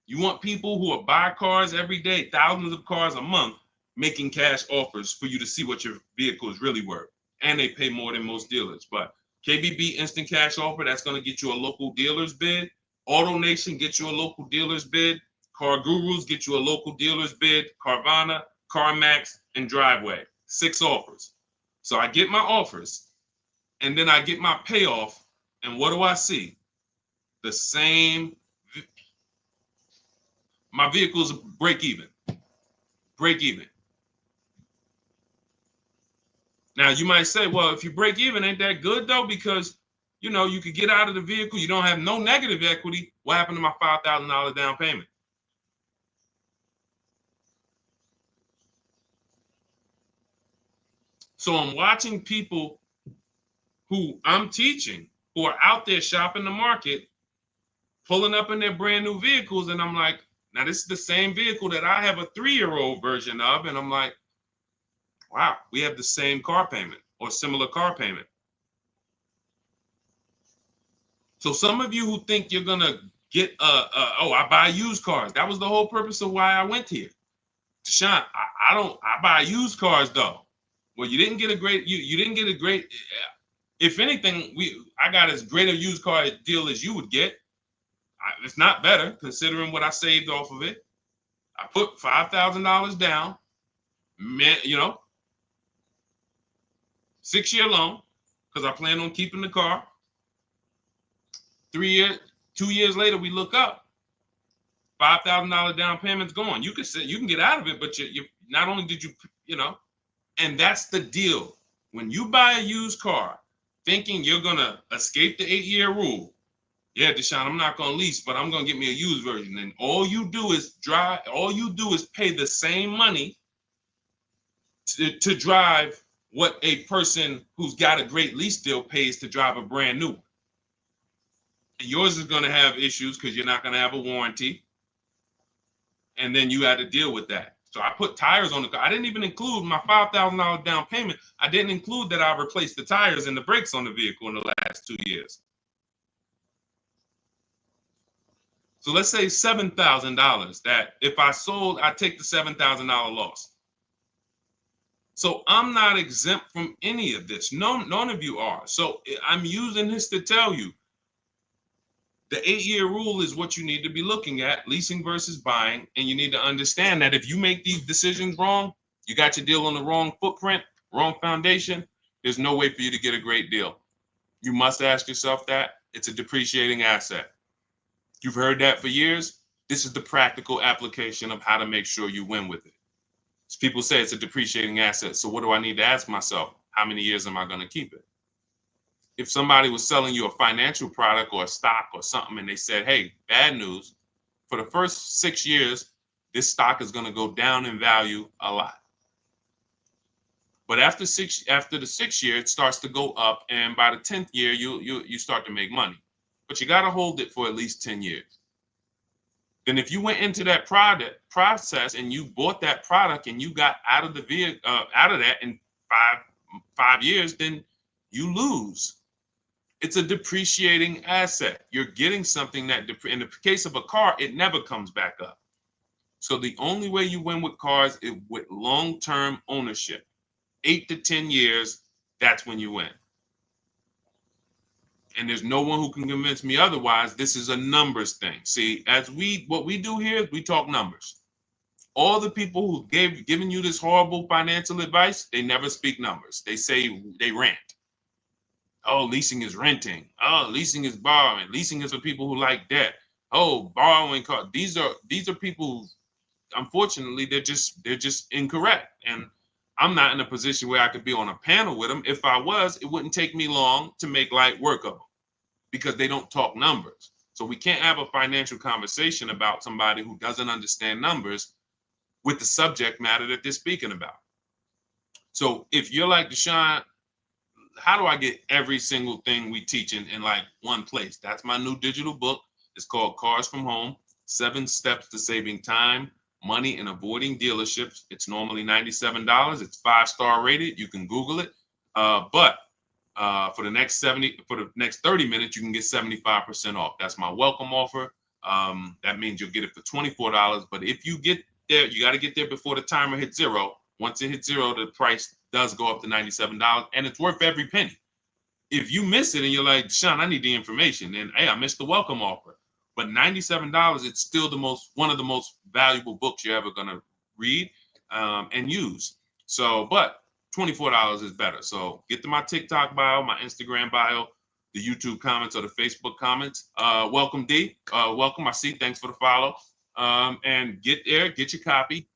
You want people who will buy cars every day, thousands of cars a month, making cash offers for you to see what your vehicle is really worth. And they pay more than most dealers. But KBB Instant Cash Offer, that's going to get you a local dealer's bid. AutoNation get you a local dealer's bid. Car Gurus get you a local dealer's bid. Carvana, CarMax, and Driveway. 6 offers. So I get my offers, and then I get my payoff, and what do I see? The same. My vehicle's break even. Break even. Now you might say, well, if you break even, ain't that good though? Because you know you could get out of the vehicle, you don't have no negative equity. What happened to my $5,000 down payment? So I'm watching people who I'm teaching who are out there shopping the market, pulling up in their brand new vehicles, and I'm like, now this is the same vehicle that I have a 3-year-old version of, and I'm like, wow, we have the same car payment or similar car payment. So some of you who think you're gonna get I buy used cars. That was the whole purpose of why I went here. Deshaun, I buy used cars though. Well, you didn't get a great if anything, I got as great a used car deal as you would get. It's not better considering what I saved off of it. I put $5,000 down, 6-year loan, because I plan on keeping the car. 2 years later, we look up, $5,000 down payment's gone. You can get out of it, but you not only did and that's the deal. When you buy a used car, thinking you're gonna escape the 8-year rule, yeah, Deshaun, I'm not gonna lease, but I'm gonna get me a used version. And all you do is pay the same money to drive what a person who's got a great lease deal pays to drive a brand new one. And yours is gonna have issues because you're not gonna have a warranty. And then you had to deal with that. So I put tires on the car. I didn't even include my $5,000 down payment. I didn't include that I replaced the tires and the brakes on the vehicle in the last 2 years. So let's say $7,000 that if I sold, I take the $7,000 loss. So I'm not exempt from any of this. None of you are. So I'm using this to tell you the 8-year rule is what you need to be looking at, leasing versus buying. And you need to understand that if you make these decisions wrong, you got your deal on the wrong footprint, wrong foundation, there's no way for you to get a great deal. You must ask yourself that. It's a depreciating asset. You've heard that for years. This is the practical application of how to make sure you win with it. So people say it's a depreciating asset. So what do I need to ask myself? How many years am I going to keep it? If somebody was selling you a financial product or a stock or something and they said, hey, bad news, for the first 6 years, this stock is going to go down in value a lot. But after the 6th year, it starts to go up. And by the 10th year, you start to make money. But you got to hold it for at least 10 years. Then if you went into that process and you bought that product and you got out of the vehicle, out of that in five years, then you lose. It's a depreciating asset. You're getting something that, in the case of a car, it never comes back up. So the only way you win with cars is with long-term ownership. 8 to 10 years, that's when you win. And there's no one who can convince me otherwise. This is a numbers thing. See, what we do here is we talk numbers. All the people who given you this horrible financial advice, they never speak numbers. They rant. Oh, leasing is renting. Oh, leasing is borrowing. Leasing is for people who like debt. Oh, borrowing car. These are people who, unfortunately, they're just incorrect. And I'm not in a position where I could be on a panel with them. If I was, it wouldn't take me long to make light work of them because they don't talk numbers. So we can't have a financial conversation about somebody who doesn't understand numbers with the subject matter that they're speaking about. So if you're like Deshaun, how do I get every single thing we teach in like one place? That's my new digital book. It's called Cars from Home, 7 Steps to Saving Time, Money, and Avoiding Dealerships. It's normally $97. It's 5-star rated. You can Google it. But for the next 30 minutes, you can get 75% off. That's my welcome offer. That means you'll get it for $24. But if you get there, you got to get there before the timer hits zero. Once it hits zero, the price does go up to $97, and it's worth every penny. If you miss it and you're like, Sean, I need the information, and hey, I missed the welcome offer. But $97, it's still one of the most valuable books you're ever gonna read and use. So, but $24 is better. So get to my TikTok bio, my Instagram bio, the YouTube comments or the Facebook comments. Welcome, D. Welcome. I see. Thanks for the follow. And get there, get your copy.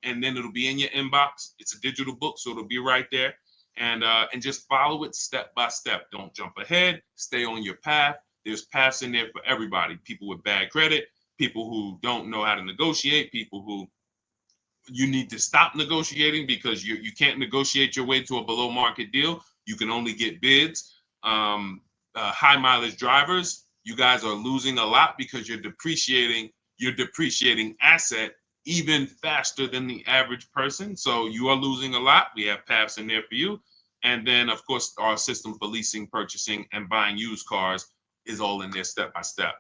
And then it'll be in your inbox. It's a digital book, so it'll be right there. And just follow it step by step. Don't jump ahead. Stay on your path. There's paths in there for everybody. People with bad credit, people who don't know how to negotiate, people who you need to stop negotiating because you can't negotiate your way to a below market deal. You can only get bids. High mileage drivers, you guys are losing a lot because you're depreciating asset even faster than the average person. So you are losing a lot. We have paths in there for you. And then, of course, our system for leasing, purchasing, and buying used cars is all in there step by step.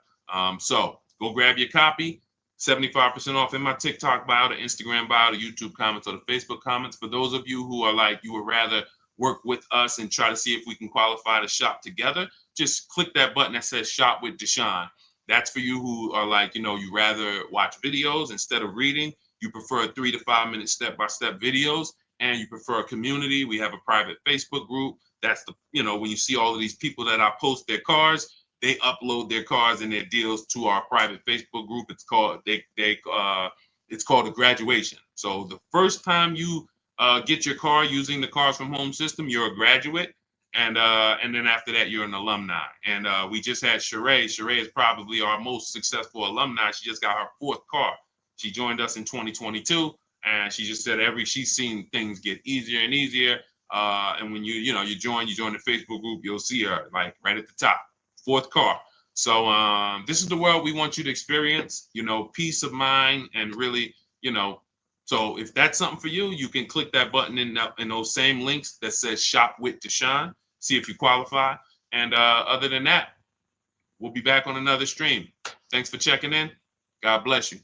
So go grab your copy. 75% off in my TikTok bio, the Instagram bio, the YouTube comments, or the Facebook comments. For those of you who are like, you would rather work with us and try to see if we can qualify to shop together, just click that button that says Shop with Deshaun. That's for you who are like, you rather watch videos instead of reading. You prefer 3 to 5 minute step-by-step videos, and you prefer a community. We have a private Facebook group. That's when you see all of these people that I post their cars, they upload their cars and their deals to our private Facebook group. It's called it's called a graduation. So the first time you get your car using the Cars from Home system, you're a graduate. And then after that, you're an alumni. And we just had Sheree. Sheree is probably our most successful alumni. She just got her 4th car. She joined us in 2022, and she just said she's seen things get easier and easier. And when you join the Facebook group, you'll see her like right at the top, 4th car. So this is the world we want you to experience. Peace of mind and really, So if that's something for you, you can click that button in those same links that says Shop with Deshaun. See if you qualify. And other than that, we'll be back on another stream. Thanks for checking in. God bless you.